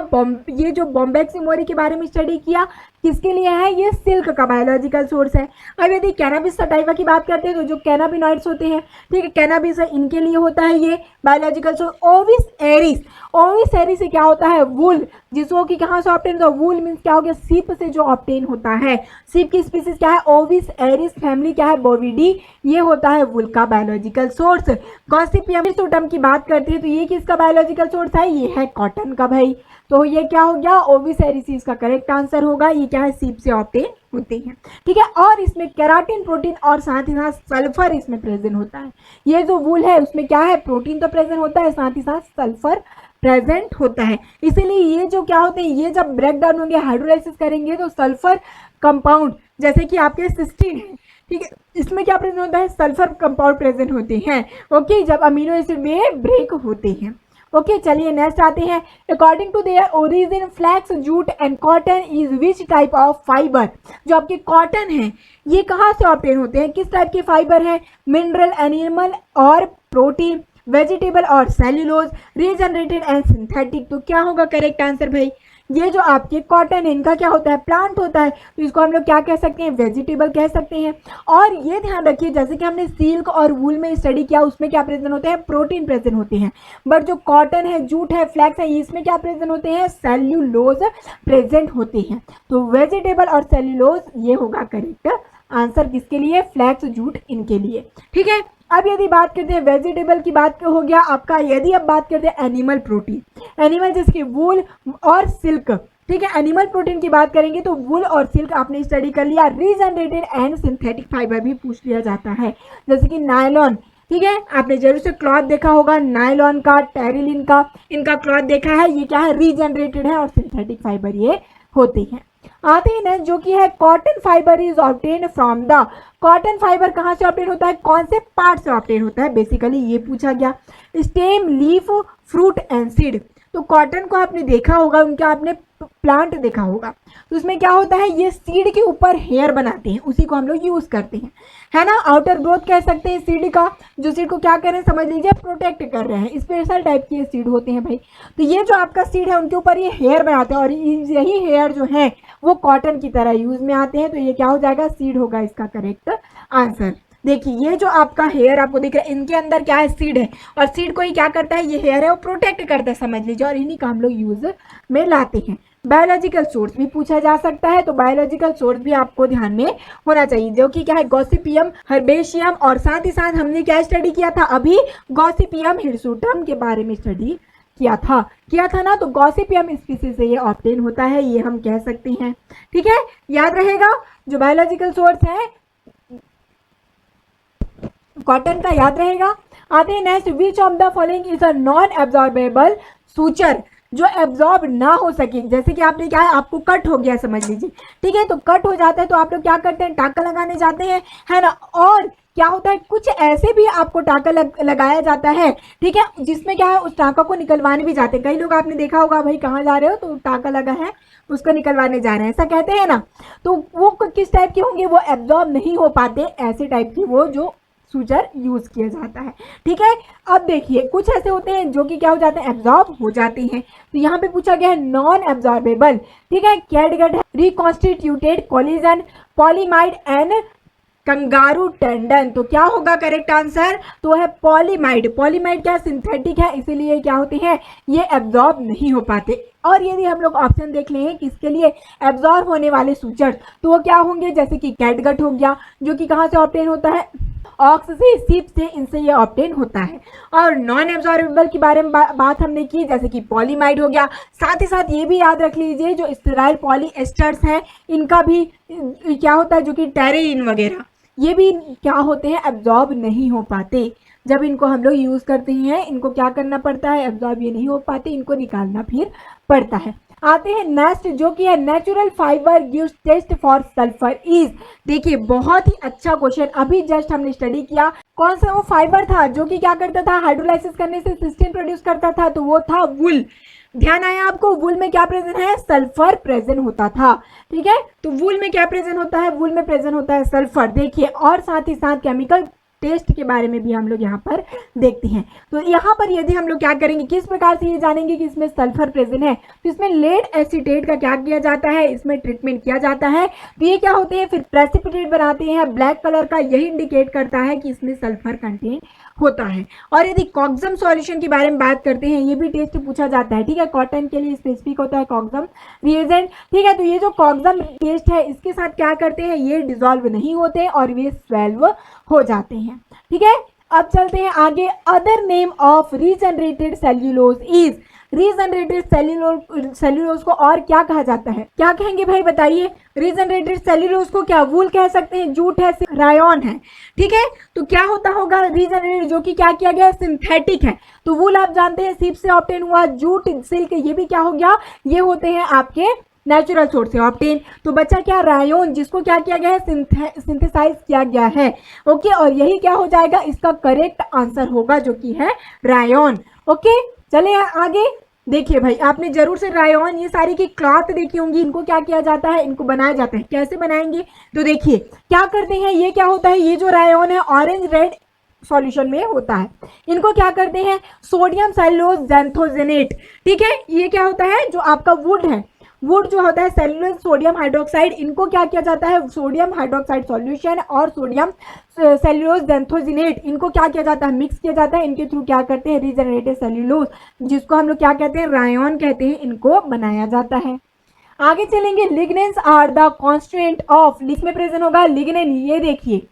ये जो बॉम्बैक्स मोरी के बारे में स्टडी किया, किसके लिए है? ये सिल्क का बायोलॉजिकल सोर्स है। अब यदि कैनाबिस सटाइवा की बात करते हैं तो जो कैनाबिनॉइड्स होते हैं, ठीक है, कैनाबिस है, इनके लिए होता है ये biological source. Ovis Eris, Ovis Eris से क्या होता है? वुल, जिसको कि कहाँ से ऑब्टेन होता है? वुल मीन्स क्या हो गया? सीप से जो ऑब्टेन होता है। सीप की स्पीसीज क्या है? ओविस एरिस फैमिली क्या है? बोविडी। ये होता है वुल का बायोलॉजिकल सोर्स। गॉसिपियम हिर्सुटम की बात करते हैं तो ये किसका बायोलॉजिकल सोर्स है? ये है कॉटन का भाई। तो ये क्या हो गया? ओविस एरिस इसका करेक्ट आंसर होगा। ये क्या है? सीप से ऑब्टेन होते हैं, ठीक है। और इसमें केराटिन प्रोटीन और साथ ही साथ सल्फर इसमें प्रेजेंट होता है। ये जो वुल है उसमें क्या है? प्रोटीन तो प्रेजेंट होता है, साथ ही साथ सल्फर प्रेजेंट होता है। इसीलिए ये जो क्या होते हैं, ये जब ब्रेक डाउन होंगे, हाइड्रोलाइसिस करेंगे तो सल्फर कंपाउंड, जैसे कि आपके सिस्टीन है, ठीक है, इसमें क्या प्रेजेंट होता है? सल्फर कंपाउंड प्रेजेंट होते हैं। ओके जब अमीनो एसिड में ब्रेक होते हैं। ओके चलिए नेक्स्ट आते हैं। According to their origin flax jute and cotton is which type of fibre. जो आपके कॉटन है ये कहाँ से ऑब्टेन होते हैं? किस टाइप के फाइबर है? मिनरल, एनिमल और प्रोटीन, वेजिटेबल और सेल्यूलोज, रीजनरेटेड एंड सिंथेटिक। तो क्या होगा करेक्ट आंसर भाई? ये जो आपके कॉटन है इनका क्या होता है? प्लांट होता है, तो इसको हम लोग क्या कह सकते हैं? वेजिटेबल कह सकते हैं। और ये ध्यान रखिए जैसे कि हमने सिल्क और वूल में स्टडी किया उसमें क्या प्रेजेंट होते हैं? प्रोटीन प्रेजेंट होते हैं। बट जो कॉटन है, जूट है, फ्लैक्स है, इसमें क्या प्रेजेंट होते हैं? सेल्यूलोज प्रेजेंट होते हैं। तो वेजिटेबल और सेल्यूलोज ये होगा करेक्ट आंसर किसके लिए? फ्लैक्स, जूट, इनके लिए, ठीक है। अब यदि बात करते हैं वेजिटेबल की, बात हो गया आपका। यदि अब बात करते हैं एनिमल प्रोटीन, एनिमल जैसे कि वूल और सिल्क, ठीक है, एनिमल प्रोटीन की बात करेंगे तो वूल और सिल्क आपने स्टडी कर लिया। रीजनरेटेड एंड सिंथेटिक फाइबर भी पूछ लिया जाता है, जैसे कि नायलॉन, ठीक है, आपने जरूर से क्लॉथ देखा होगा, नायलॉन का, टेरिलिन का, इनका क्लॉथ देखा है। ये क्या है? रीजनरेटेड है और सिंथेटिक फाइबर ये होते हैं। आते हैं ना जो कि है cotton fibre is obtain from the, cotton fibre कहाँ से ऑब्टेन होता है? कौन से पार्ट से ऑब्टेन होता है? बेसिकली ये पूछा गया। Stem, leaf, fruit and seed. तो कॉटन को आपने देखा होगा, उनका आपने प्लांट देखा होगा, तो उसमें क्या होता है? ये सीड के ऊपर हेयर बनाते हैं, उसी को हम लोग यूज करते हैं, है ना। आउटर ग्रोथ कह सकते हैं सीड का, जो सीड को क्या कर रहे हैं समझ लीजिए, प्रोटेक्ट कर रहे हैं। स्पेशल टाइप के सीड होते हैं भाई। तो ये जो आपका सीड है उनके ऊपर ये हेयर बनाते हैं और यही हेयर जो है वो कॉटन की तरह यूज में आते हैं। तो ये क्या हो जाएगा? सीड होगा इसका करेक्ट आंसर। देखिए ये जो आपका हेयर आपको दिख रहा है, इनके अंदर क्या है? सीड है, और सीड को ही क्या करता है? ये हेयर है वो प्रोटेक्ट करता है, समझ लीजिए, और इन्हीं का हम लोग यूज में लाते हैं। बायोलॉजिकल सोर्स भी पूछा जा सकता है, तो बायोलॉजिकल सोर्स भी आपको ध्यान में होना चाहिए, जो कि क्या है? गॉसिपियम हर्बेशियम, और साथ ही साथ हमने क्या स्टडी किया था अभी? गॉसिपियम हिर्सुटम के बारे में स्टडी किया था ना। तो गॉसिपियम स्पीसीज से ये ऑब्टेन होता है, ये हम कह सकते हैं, ठीक है, याद रहेगा। जो बायोलॉजिकल सोर्स है कॉटन का, याद रहेगा। आते हैं next, which of the following is a non absorbable suture, जो एब्जॉर्ब ना हो सके। जैसे कि आपने क्या है, आपको कट हो गया समझ लीजिए, ठीक है, तो कट हो जाता है तो आप लोग क्या करते हैं? टाका लगाने जाते हैं, है ना। और क्या होता है, कुछ ऐसे भी आपको टाका लगाया जाता है, ठीक है, जिसमें क्या है उस टाका को निकलवाने भी जाते हैं। कई लोग आपने देखा होगा, भाई कहाँ जा रहे हो, तो टाका लगा है उसको निकलवाने जा रहे हैं, ऐसा कहते हैं ना। तो वो किस टाइप के होंगे, वो एब्जॉर्ब नहीं हो पाते, ऐसे टाइप की वो जो सूचर यूज किया जाता है, ठीक है। अब देखिए कुछ ऐसे होते हैं जो कि क्या हो जाते हैं, एब्जॉर्ब हो जाती हैं। तो यहाँ पे पूछा गया है नॉन एब्जॉर्बेबल, ठीक है, कैटगट है reconstituted collagen polyamide and kangaroo tendon. तो क्या होगा करेक्ट आंसर, तो है पॉलीमाइड। पॉलीमाइड क्या सिंथेटिक है, इसीलिए क्या होते हैं, ये एब्जॉर्ब नहीं हो पाते। और यदि हम लोग ऑप्शन देख लें कि इसके लिए एब्जॉर्ब होने वाले सूचर, तो वो क्या होंगे, जैसे कि कैटगट हो गया, जो कि कहाँ से ऑब्टेन होता है, ऑक्स से, सीप से, इनसे ये ऑब्टेन होता है। और नॉन एब्जॉर्बेबल के बारे में बात हमने की, जैसे कि पॉलीमाइड हो गया। साथ ही साथ ये भी याद रख लीजिए जो स्टेराइल पॉलीएस्टर्स हैं, इनका भी क्या होता है, जो कि टेरेइन वगैरह, ये भी क्या होते हैं, एब्जॉर्ब नहीं हो पाते। जब इनको हम लोग यूज़ करते हैं, इनको क्या करना पड़ता है, एब्जॉर्ब ये नहीं हो पाते, इनको निकालना फिर पड़ता है। आते हैं नेक्स्ट, जो कि है natural fibre gives test for sulphur is. देखिए बहुत ही अच्छा क्वेश्चन, अभी जस्ट हमने स्टडी किया। कौन सा वो फाइबर था जो कि क्या करता था, हाइड्रोलाइसिस करने से सिस्टीन प्रोड्यूस करता था, तो वो था वुल। ध्यान आया आपको, वुल में क्या प्रेजेंट है, सल्फर प्रेजेंट होता था, ठीक है। तो वुल में क्या प्रेजेंट होता है, वुल में प्रेजेंट होता है सल्फर। देखिए और साथ ही साथ केमिकल टेस्ट के बारे में भी हम लोग यहाँ पर देखते हैं। तो यहाँ पर यदि हम लोग क्या करेंगे, किस प्रकार से ये जानेंगे कि इसमें सल्फर प्रेजेंट है, तो इसमें लेड एसीटेट का क्या किया जाता है, इसमें ट्रीटमेंट किया जाता है। तो ये क्या होते हैं, फिर प्रेसिपिटेट बनाते हैं ब्लैक कलर का, यही इंडिकेट करता है कि इसमें सल्फर कंटेंट होता है। और यदि कॉग्जम सॉल्यूशन के बारे में बात करते हैं, ये भी टेस्ट पूछा जाता है, ठीक है, कॉटन के लिए स्पेसिफिक होता है कॉग्जम रिएजेंट, ठीक है। तो ये जो कॉग्जम टेस्ट है, इसके साथ क्या करते हैं, ये डिसॉल्व नहीं होते और वे स्वेल्व हो जाते हैं, ठीक है। अब चलते हैं आगे, other name of regenerated cellulose is. Regenerated cellulose को और क्या कहा जाता है, क्या कहेंगे भाई बताइए, रीजनरेटेड सेल्यूलोज को क्या वूल कह सकते हैं, जूट है, रायन है, ठीक है। तो क्या होता होगा रीजनरेटेड, जो कि क्या किया गया है, सिंथेटिक है। तो वूल आप जानते हैं सीप से ऑब्टेन हुआ, जूट सिल्क ये भी क्या हो गया, ये होते हैं आपके नेचुरल सोर्स से ऑब्टेन। तो बचा क्या, रायोन, जिसको क्या किया गया है, सिंथेसाइज किया गया है, ओके। और यही क्या हो जाएगा, इसका करेक्ट आंसर होगा, जो कि है रायोन, ओके। चले आगे, देखिए भाई आपने जरूर से रायोन ये सारी की क्लॉथ देखी होंगी, इनको क्या किया जाता है, इनको बनाया जाता है। कैसे बनाएंगे, तो देखिए क्या करते हैं, ये क्या होता है, ये जो रायोन है ऑरेंज रेड सॉल्यूशन में होता है, इनको क्या करते हैं, सोडियम सेलुलोज ज़ैंथोजेनेट, ठीक है। ये क्या होता है, जो आपका वुड है, वुड जो होता है सेलुलोज सोडियम हाइड्रोक्साइड, इनको क्या किया जाता है, सोडियम हाइड्रोक्साइड सॉल्यूशन और सोडियम सेलुलोज ज़ैंथोजेनेट, इनको क्या किया जाता है, मिक्स किया जाता है। इनके थ्रू क्या करते हैं, रीजनरेटेड सेल्यूलोज, जिसको हम लोग क्या कहते हैं, रायोन कहते हैं, इनको बनाया जाता है। आगे चलेंगे, lignans are the constituent of, list में प्रेजेंट होगा लिग्नेन, ये देखिए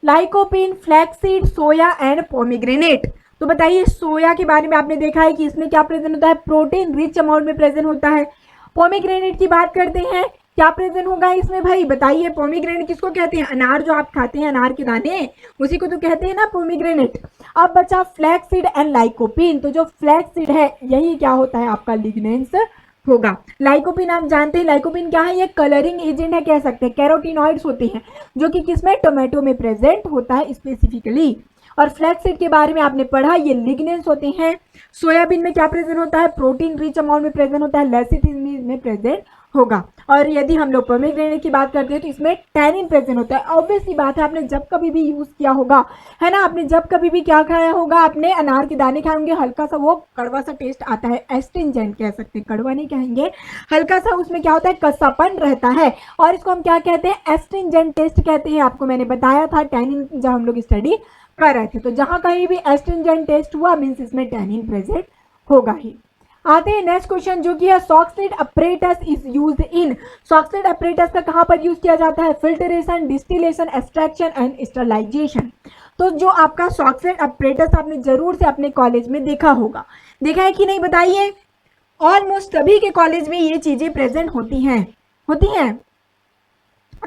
lycopene, flaxseed, soya and pomegranate. तो बताइए सोया के बारे में आपने देखा है कि इसमें क्या प्रेजेंट होता है, प्रोटीन रिच अमाउंट में प्रेजेंट होता है। पोमीग्रेनेट की बात करते हैं, क्या प्रेजेंट होगा इसमें भाई बताइए, पोमीग्रेनेट किसको कहते हैं, अनार जो आप खाते हैं, अनार के दाने, उसी को तो कहते हैं ना पोमीग्रेनेट। अब बचा फ्लैक्सीड एंड लाइकोपिन, तो जो फ्लैक्सीड है यही क्या होता है, आपका लिग्नेंस होगा। लाइकोपिन आप जानते हैं, लाइकोपिन क्या है, ये कलरिंग एजेंट है, कह सकते हैं, कैरोटीनॉइड्स होते हैं, जो कि किसमें, टोमेटो में प्रेजेंट होता है स्पेसिफिकली। और फ्लैक्सीड के बारे में आपने पढ़ा, ये लिग्नेंस होते हैं। सोयाबीन में क्या प्रेजेंट होता है, प्रोटीन रिच अमाउंट में प्रेजेंट होता है, लेसिथिन में प्रेजेंट होगा। और यदि हम लोग पोमीग्रेनेट की बात करते हैं तो इसमें टैनिन प्रेजेंट होता है। ऑब्वियसली बात है, आपने जब कभी भी यूज़ किया होगा, है ना, आपने जब कभी भी क्या खाया होगा, आपने अनार के दाने खाए होंगे, हल्का सा वो कड़वा सा टेस्ट आता है, एस्ट्रिंजेंट कह सकते हैं, कड़वा नहीं कहेंगे, हल्का सा उसमें क्या होता है, कसापन रहता है, और इसको हम क्या कहते हैं, एस्ट्रिंजेंट टेस्ट कहते हैं। आपको मैंने बताया था टैनिन जब हम लोग स्टडी कर रहे थे, तो जहाँ कहीं भी एस्ट्रिंजेंट टेस्ट हुआ मीन्स इसमें टैनिन प्रेजेंट होगा ही। आते हैं नेक्स्ट क्वेश्चन, जो कि है Soxhlet apparatus is used in. Soxhlet apparatus का कहाँ पर यूज किया जाता है, filtration, distillation, extraction and sterilisation. तो जो आपका सॉक्सलेट अपरेटस आपने जरूर से अपने कॉलेज में देखा होगा, देखा है कि नहीं बताइए, ऑलमोस्ट सभी के कॉलेज में ये चीजें प्रेजेंट होती हैं,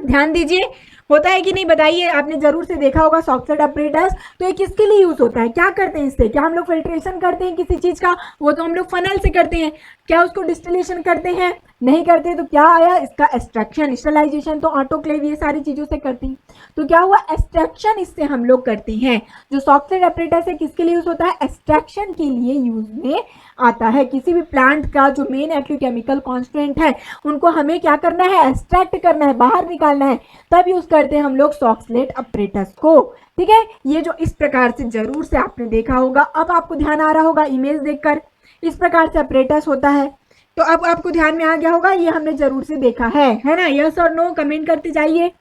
ध्यान दीजिए, होता है कि नहीं बताइए, आपने जरूर से देखा होगा सॉक्सलेट अपरेटस। तो ये किसके लिए यूज होता है, क्या करते हैं इससे, क्या हम लोग फिल्ट्रेशन करते हैं किसी चीज का, वो तो हम लोग फनल से करते हैं, क्या उसको डिस्टिलेशन करते हैं, नहीं करते तो क्या आया इसका एक्सट्रैक्शन, स्टरलाइजेशन तो ऑटोक्लेव ये सारी चीज़ों से करती हैं, तो क्या हुआ एक्सट्रैक्शन इससे हम लोग करते हैं। जो सॉफ्टवेयर ऑपरेटस है किसके लिए यूज होता है, एक्सट्रैक्शन के लिए यूज में आता है। किसी भी प्लांट का जो मेन एक्टिव केमिकल कॉन्स्टेंट है उनको हमें क्या करना है, एक्सट्रैक्ट करना है, बाहर निकालना है, तब यूज करते हैं हम लोग सॉफ्टवेयर ऑपरेटस को। ठीक है, ये जो इस प्रकार से जरूर से आपने देखा होगा। अब आपको ध्यान आ रहा होगा इमेज देखकर, इस प्रकार से ऑपरेटस होता है, तो अब आपको ध्यान में आ गया होगा, ये हमने जरूर से देखा है ना। यस और नो कमेंट करते जाइए।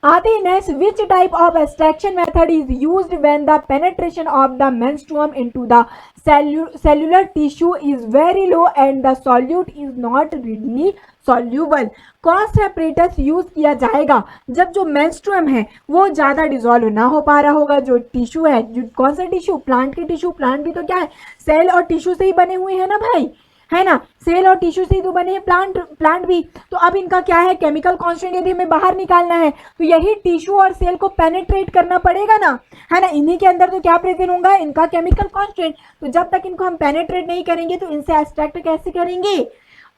आते हैं next, which type of extraction method is used when the penetration of the menstruum into the cellular tissue is very low and the solute is not readily soluble. कौन सा apparatus use किया जाएगा जब जो मेंस्ट्रुअम है वो ज्यादा डिसॉल्व ना हो पा रहा होगा। जो टिश्यू है, जो कौन सा टिश्यू, प्लांट के टिश्यू, प्लांट भी तो क्या है, सेल और टिश्यू से ही बने हुए हैं ना भाई, है ना, सेल और टिश्यू से ही तो बने हैं प्लांट भी। तो अब इनका क्या है, केमिकल कांस्टेंट यदि हमें बाहर निकालना है तो यही टिश्यू और सेल को पेनिट्रेट करना पड़ेगा ना, है ना। इन्हीं के अंदर तो क्या प्रेजेंट होगा, इनका केमिकल कांस्टेंट। तो जब तक इनको हम पेनिट्रेट नहीं करेंगे तो इनसे एक्सट्रैक्ट कैसे करेंगे।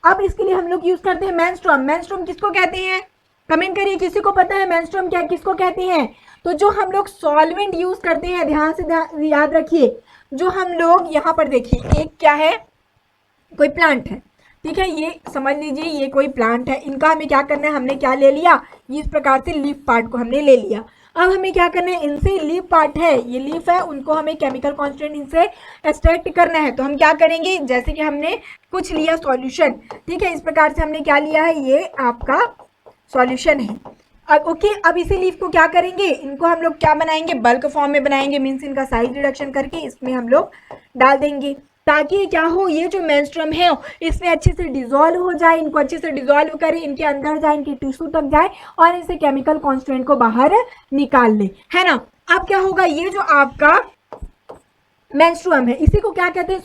अब इसके लिए हम लोग यूज करते हैं मेंस्ट्रुअम। मेंस्ट्रुअम किसको कहते हैं, कमेंट करिए, किसी को पता है मेंस्ट्रुअम क्या किसको कहते हैं। तो जो हम लोग सॉल्वेंट यूज करते हैं, ध्यान से याद रखिए, जो हम लोग यहाँ पर देखिए, एक क्या है, कोई प्लांट है, ठीक है, ये समझ लीजिए ये कोई प्लांट है। इनका हमें क्या करना है, हमने क्या ले लिया, इस प्रकार से लीफ पार्ट को हमने ले लिया। अब हमें क्या करना है, इनसे लीफ पार्ट है, ये लीफ है, उनको हमें केमिकल कांस्टेंट इनसे एक्सट्रैक्ट करना है। तो हम क्या करेंगे, जैसे कि हमने कुछ लिया सॉल्यूशन, ठीक है, इस प्रकार से हमने क्या लिया है, ये आपका सॉल्यूशन है। अब ओके, अब इसी लीफ को क्या करेंगे, इनको हम लोग क्या बनाएंगे, बल्क फॉर्म में बनाएंगे, मीन्स इनका साइज रिडक्शन करके इसमें हम लोग डाल देंगे, ताकि क्या हो, ये जो मेंस्ट्रुअम है इसमें अच्छे से डिसॉल्व हो जाए, इनको अच्छे से डिसॉल्व करे, इनके अंदर जाए, इनके टिश्यू तक जाए और इनसे केमिकल कांस्टेंट को बाहर निकाल ले, है ना। अब क्या होगा, ये जो आपका मेंस्ट्रुअम है इसी को क्या कहते हैं,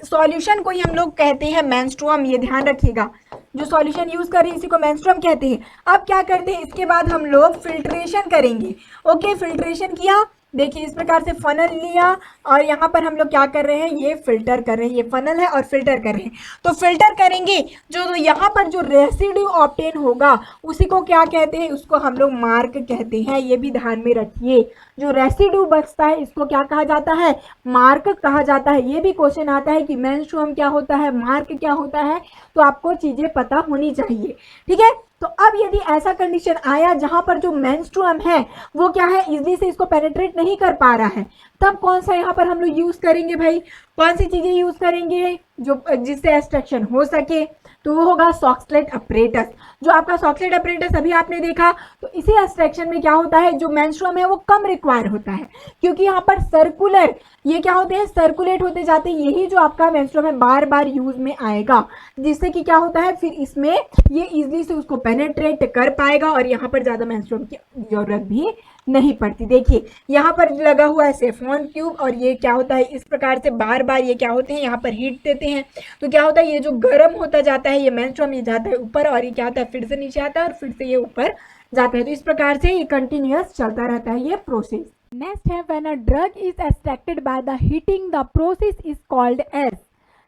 सॉल्यूशन को ही हम लोग कहते हैं मेंस्ट्रुअम, ये ध्यान रखिएगा। जो सॉल्यूशन यूज कर रहे हैं इसी को मेंस्ट्रुअम कहते हैं। अब क्या करते हैं, इसके बाद हम लोग फिल्ट्रेशन करेंगे। ओके, फिल्ट्रेशन किया, देखिए इस प्रकार से फनल लिया और यहाँ पर हम लोग क्या कर रहे हैं, ये फिल्टर कर रहे हैं, ये फनल है और फिल्टर कर रहे हैं। तो फिल्टर करेंगे, जो यहाँ पर जो रेसिड्यू ऑब्टेन होगा उसी को क्या कहते हैं, उसको हम लोग मार्क कहते हैं। ये भी ध्यान में रखिए, जो रेसिड्यू बचता है इसको क्या कहा जाता है, मार्क कहा जाता है। ये भी क्वेश्चन आता है कि मेंस्ट्रुअम क्या होता है, मार्क क्या होता है, तो आपको चीजें पता होनी चाहिए, ठीक है। तो अब यदि ऐसा कंडीशन आया जहां पर जो मेंस्ट्रुअम है वो क्या है, इजीली से इसको पेनिट्रेट नहीं कर पा रहा है, तब कौन सा यहाँ पर हम लोग यूज करेंगे भाई, कौन सी चीजें यूज करेंगे जो जिससे एक्सट्रैक्शन हो सके, तो वो होगा सॉक्सलेट अपरेटस। जो आपका सॉक्सलेट अपरेटस अभी आपने देखा, तो इसी एक्सट्रैक्शन में क्या होता है, जो मेंस्ट्रुअम है वो कम रिक्वायर होता है, क्योंकि यहाँ पर सर्कुलर, ये क्या होते हैं, सर्कुलेट होते जाते हैं। यही जो आपका मेंस्ट्रुअम है बार बार यूज में आएगा, जिससे कि क्या होता है, फिर इसमें ये इजिली से उसको पेनिट्रेट कर पाएगा और यहाँ पर ज्यादा मेंस्ट्रुअम की जरूरत भी नहीं पड़ती। देखिए यहाँ पर लगा हुआ है सेफॉन ट्यूब, और ये क्या होता है, इस प्रकार से बार बार ये क्या होते हैं, यहाँ पर हीट देते हैं, तो क्या होता है, ये जो गर्म होता जाता है, ये मेंस्ट्रुअम ये जाता है ऊपर और ये क्या होता है, फिर से नीचे आता है और फिर से ये ऊपर जाता है। तो इस प्रकार से ये कंटिन्यूअस चलता रहता है ये प्रोसेस। नेक्स्ट है, when a drug is extracted by the heating the process is called as.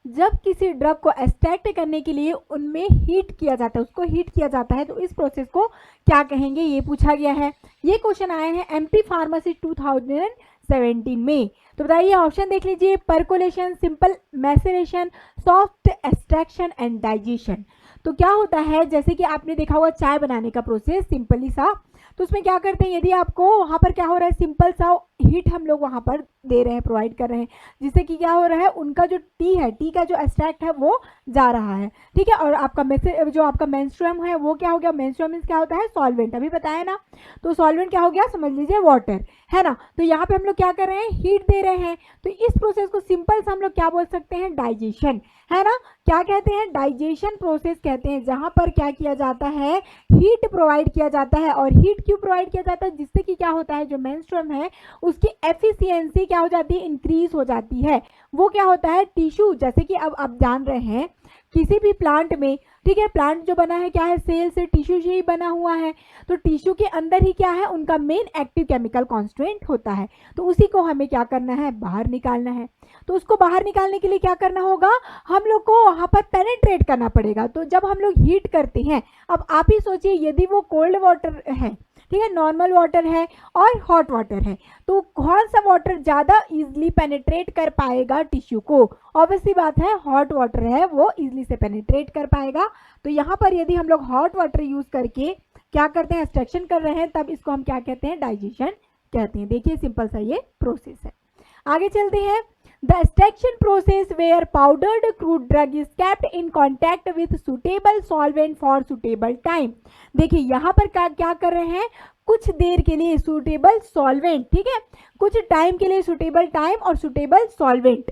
जब किसी ड्रग को एक्सट्रैक्ट करने के लिए उनमें हीट किया जाता है, उसको हीट किया जाता है, तो इस प्रोसेस को क्या कहेंगे, ये पूछा गया है। ये क्वेश्चन आए हैं एमपी फार्मेसी 2017 में। तो बताइए, ऑप्शन देख लीजिए, percolation, simple maceration, soft extraction and digestion. तो क्या होता है, जैसे कि आपने देखा होगा चाय बनाने का प्रोसेस सिंपली सा, तो उसमें क्या करते हैं, यदि आपको वहाँ पर क्या हो रहा है, सिंपल सा हीट हम लोग वहाँ पर दे रहे हैं, प्रोवाइड कर रहे हैं, जिससे कि क्या हो रहा है, उनका जो टी है, टी का जो एक्सट्रैक्ट है वो जा रहा है, ठीक है। और आपका जो आपका मेंस्ट्रुअम है वो क्या हो गया, मेंस्ट्रुअम मींस क्या होता है, सॉल्वेंट, अभी बताया ना। तो सॉल्वेंट क्या हो गया, समझ लीजिए वाटर, है ना। तो यहाँ पे हम लोग क्या कर रहे हैं, हीट दे रहे हैं। तो इस प्रोसेस को सिंपल से हम लोग क्या बोल सकते हैं, डाइजेशन, है ना। क्या कहते हैं, डाइजेशन प्रोसेस कहते हैं, जहां पर क्या किया जाता है, हीट प्रोवाइड किया जाता है। और हीट क्यों प्रोवाइड किया जाता है, जिससे कि क्या होता है, जो मेंस्ट्रुअम है उसकी एफिशिएंसी क्या हो जाती है, इंक्रीज हो जाती है। वो क्या होता है, टिश्यू, जैसे कि अब आप जान रहे हैं किसी भी प्लांट में, ठीक है, प्लांट जो बना है क्या है, सेल से, टिश्यू से ही बना हुआ है। तो टिश्यू के अंदर ही क्या है, उनका मेन एक्टिव केमिकल कांस्टेंट होता है। तो उसी को हमें क्या करना है, बाहर निकालना है। तो उसको बाहर निकालने के लिए क्या करना होगा, हम लोग को वहाँ पर पेनिट्रेट करना पड़ेगा। तो जब हम लोग हीट करते हैं, अब आप ही सोचिए यदि वो कोल्ड वाटर है, ठीक है, नॉर्मल वाटर है और हॉट वाटर है, तो कौन सा वाटर ज़्यादा इजीली पेनिट्रेट कर पाएगा टिश्यू को? ऑब्वियसली बात है हॉट वाटर है वो इजीली से पेनिट्रेट कर पाएगा। तो यहाँ पर यदि हम लोग हॉट वाटर यूज करके क्या करते हैं, एक्सट्रैक्शन कर रहे हैं, तब इसको हम क्या कहते हैं, डाइजेशन कहते हैं। देखिए सिंपल सा ये प्रोसेस है। आगे चलते हैं। The extraction process where powdered crude drug is kept in contact with suitable solvent for suitable time. देखिए यहाँ पर क्या कर रहे हैं, कुछ देर के लिए सुटेबल सॉल्वेंट, ठीक है, कुछ टाइम के लिए सुटेबल टाइम और सुटेबल सॉल्वेंट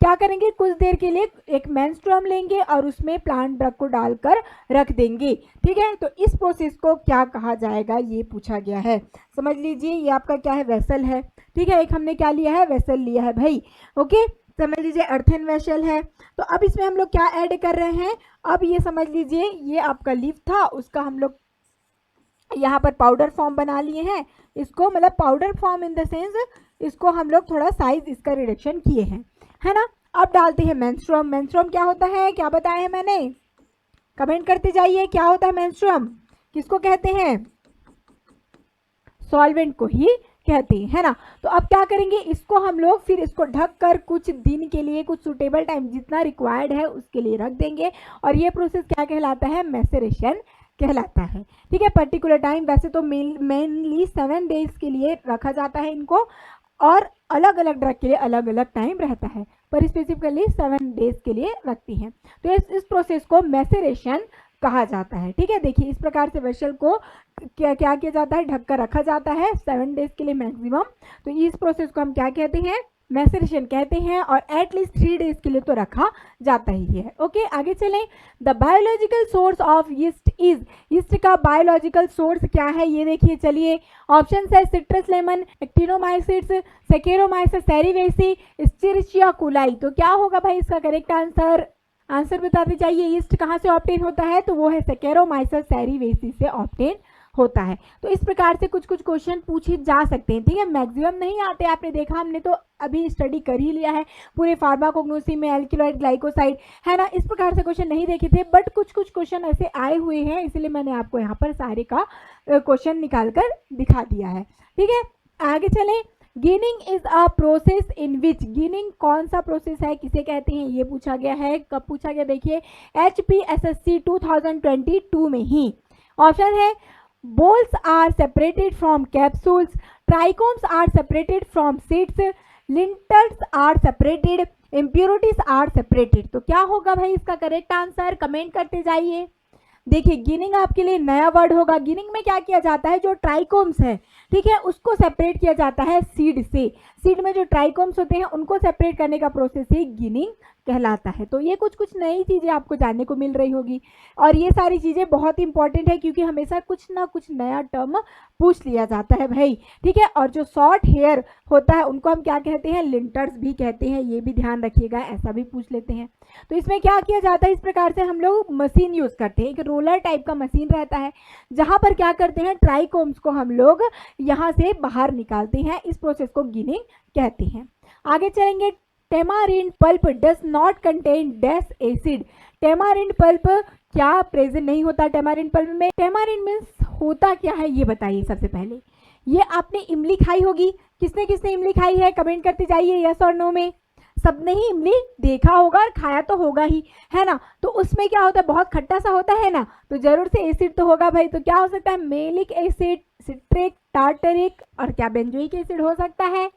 क्या करेंगे, कुछ देर के लिए एक मेंस्ट्रुअम लेंगे और उसमें प्लांट ड्रग को डालकर रख देंगे, ठीक है। तो इस प्रोसेस को क्या कहा जाएगा, ये पूछा गया है। समझ लीजिए ये आपका क्या है, वेसल है, ठीक है, एक हमने क्या लिया है, वेसल लिया है भाई, ओके। समझ लीजिए अर्थन वेसल है। तो अब इसमें हम लोग क्या ऐड कर रहे हैं, अब ये समझ लीजिए ये आपका लीफ था, उसका हम लोग यहाँ पर पाउडर फॉर्म बना लिए हैं, इसको मतलब powder form in the sense इसको हम लोग थोड़ा साइज इसका रिडक्शन किए हैं, है ना। अब डालते हैं मेंस्ट्रुअम। मेंस्ट्रुअम क्या होता है, क्या बताया है मैंने, कमेंट करते जाइए, क्या होता है मेंस्ट्रुअम, किसको कहते हैं, सॉल्वेंट को ही कहते हैं, है ना। तो अब क्या करेंगे, इसको हम लोग फिर इसको ढक कर कुछ दिन के लिए, कुछ सुटेबल टाइम जितना रिक्वायर्ड है उसके लिए रख देंगे, और ये प्रोसेस क्या कहलाता है, मैसेरेशन कहलाता है, ठीक है। पर्टिकुलर टाइम, वैसे तो मेनली 7 डेज के लिए रखा जाता है इनको, और अलग अलग ड्रग के लिए अलग अलग टाइम रहता है, पर स्पेसिफिकली 7 डेज के लिए रखती हैं। तो इस प्रोसेस को मैसेरेशन कहा जाता है, ठीक है। देखिए इस प्रकार से वेसल को क्या किया जाता है, ढक कर रखा जाता है 7 डेज के लिए मैक्सिमम। तो इस प्रोसेस को हम क्या कहते हैं, मैसेरेशन कहते हैं, और एटलीस्ट 3 डेज के लिए तो रखा जाता ही है, ओके। आगे चलें। The biological source of yeast is, yeast का बायोलॉजिकल सोर्स क्या है, ये देखिए चलिए। ऑप्शन है citrus lemon, एक्टिनोमाइसिट्स, Saccharomyces सेरिवेसी, Escherichia coli. तो क्या होगा भाई इसका करेक्ट आंसर, आंसर बताते चाहिए। यीस्ट कहाँ से ऑब्टेन होता है, तो वो है सेकेरोमाइसिस सेरिवेसी से ऑब्टेन होता है। तो इस प्रकार से कुछ कुछ क्वेश्चन पूछे जा सकते हैं, ठीक है। मैक्सिमम नहीं आते, आपने देखा, हमने तो अभी स्टडी कर ही लिया है पूरे फार्माकोग्नोसी में, एल्किलॉइड ग्लाइकोसाइड, है ना। इस प्रकार से क्वेश्चन नहीं देखे थे, बट कुछ कुछ क्वेश्चन ऐसे आए हुए हैं, इसलिए मैंने आपको यहाँ पर सारे का क्वेश्चन निकाल कर दिखा दिया है, ठीक है। आगे चलें। Ginning is a process in which, ginning कौन सा प्रोसेस है, किसे कहते हैं, ये पूछा गया है। कब पूछा गया, देखिए HPSSC 2022 में ही। ऑप्शन है bolls are separated from capsules, trichomes are separated from seeds, linters are separated, impurities are separated। तो क्या होगा भाई इसका करेक्ट आंसर, कमेंट करते जाइए। देखिए गिनिंग आपके लिए नया वर्ड होगा। गिनिंग में क्या किया जाता है, जो ट्राइकोम्स है, ठीक है, उसको सेपरेट किया जाता है सीड से। सीड में जो ट्राइकोम्स होते हैं उनको सेपरेट करने का प्रोसेस ही गिनिंग कहलाता है। तो ये कुछ कुछ नई चीज़ें आपको जानने को मिल रही होगी, और ये सारी चीज़ें बहुत इंपॉर्टेंट है क्योंकि हमेशा कुछ ना कुछ नया टर्म पूछ लिया जाता है भाई, ठीक है। और जो शॉर्ट हेयर होता है उनको हम क्या कहते हैं, लिंटर्स भी कहते हैं, ये भी ध्यान रखिएगा, ऐसा भी पूछ लेते हैं। तो इसमें क्या किया जाता है, इस प्रकार से हम लोग मशीन यूज करते हैं, एक रोलर टाइप का मशीन रहता है, जहां पर क्या करते हैं, ट्राइकोम्स को हम लोग यहां से बाहर निकालते हैं। इस प्रोसेस को गिनिंग कहते हैं। आगे चलेंगे। Tamarind pulp does not contain dash acid. Tamarind pulp क्या प्रेजेंट नहीं होता टेमारिंड पल्प में, टेमारिंड मीन्स होता क्या है ये बताइए। सबसे पहले ये आपने इमली खाई होगी, किसने किसने इमली खाई है, कमेंट करते जाइए यस और नो में। सबने ही इमली देखा होगा और खाया तो होगा ही, है ना। तो उसमें क्या होता है, बहुत खट्टा सा होता है ना, तो जरूर से एसिड तो होगा भाई। तो क्या हो सकता है, मेलिक एसिड, सिट्रिक, टार्टरिक, और क्या बेंजोइक एसिड हो सकता है,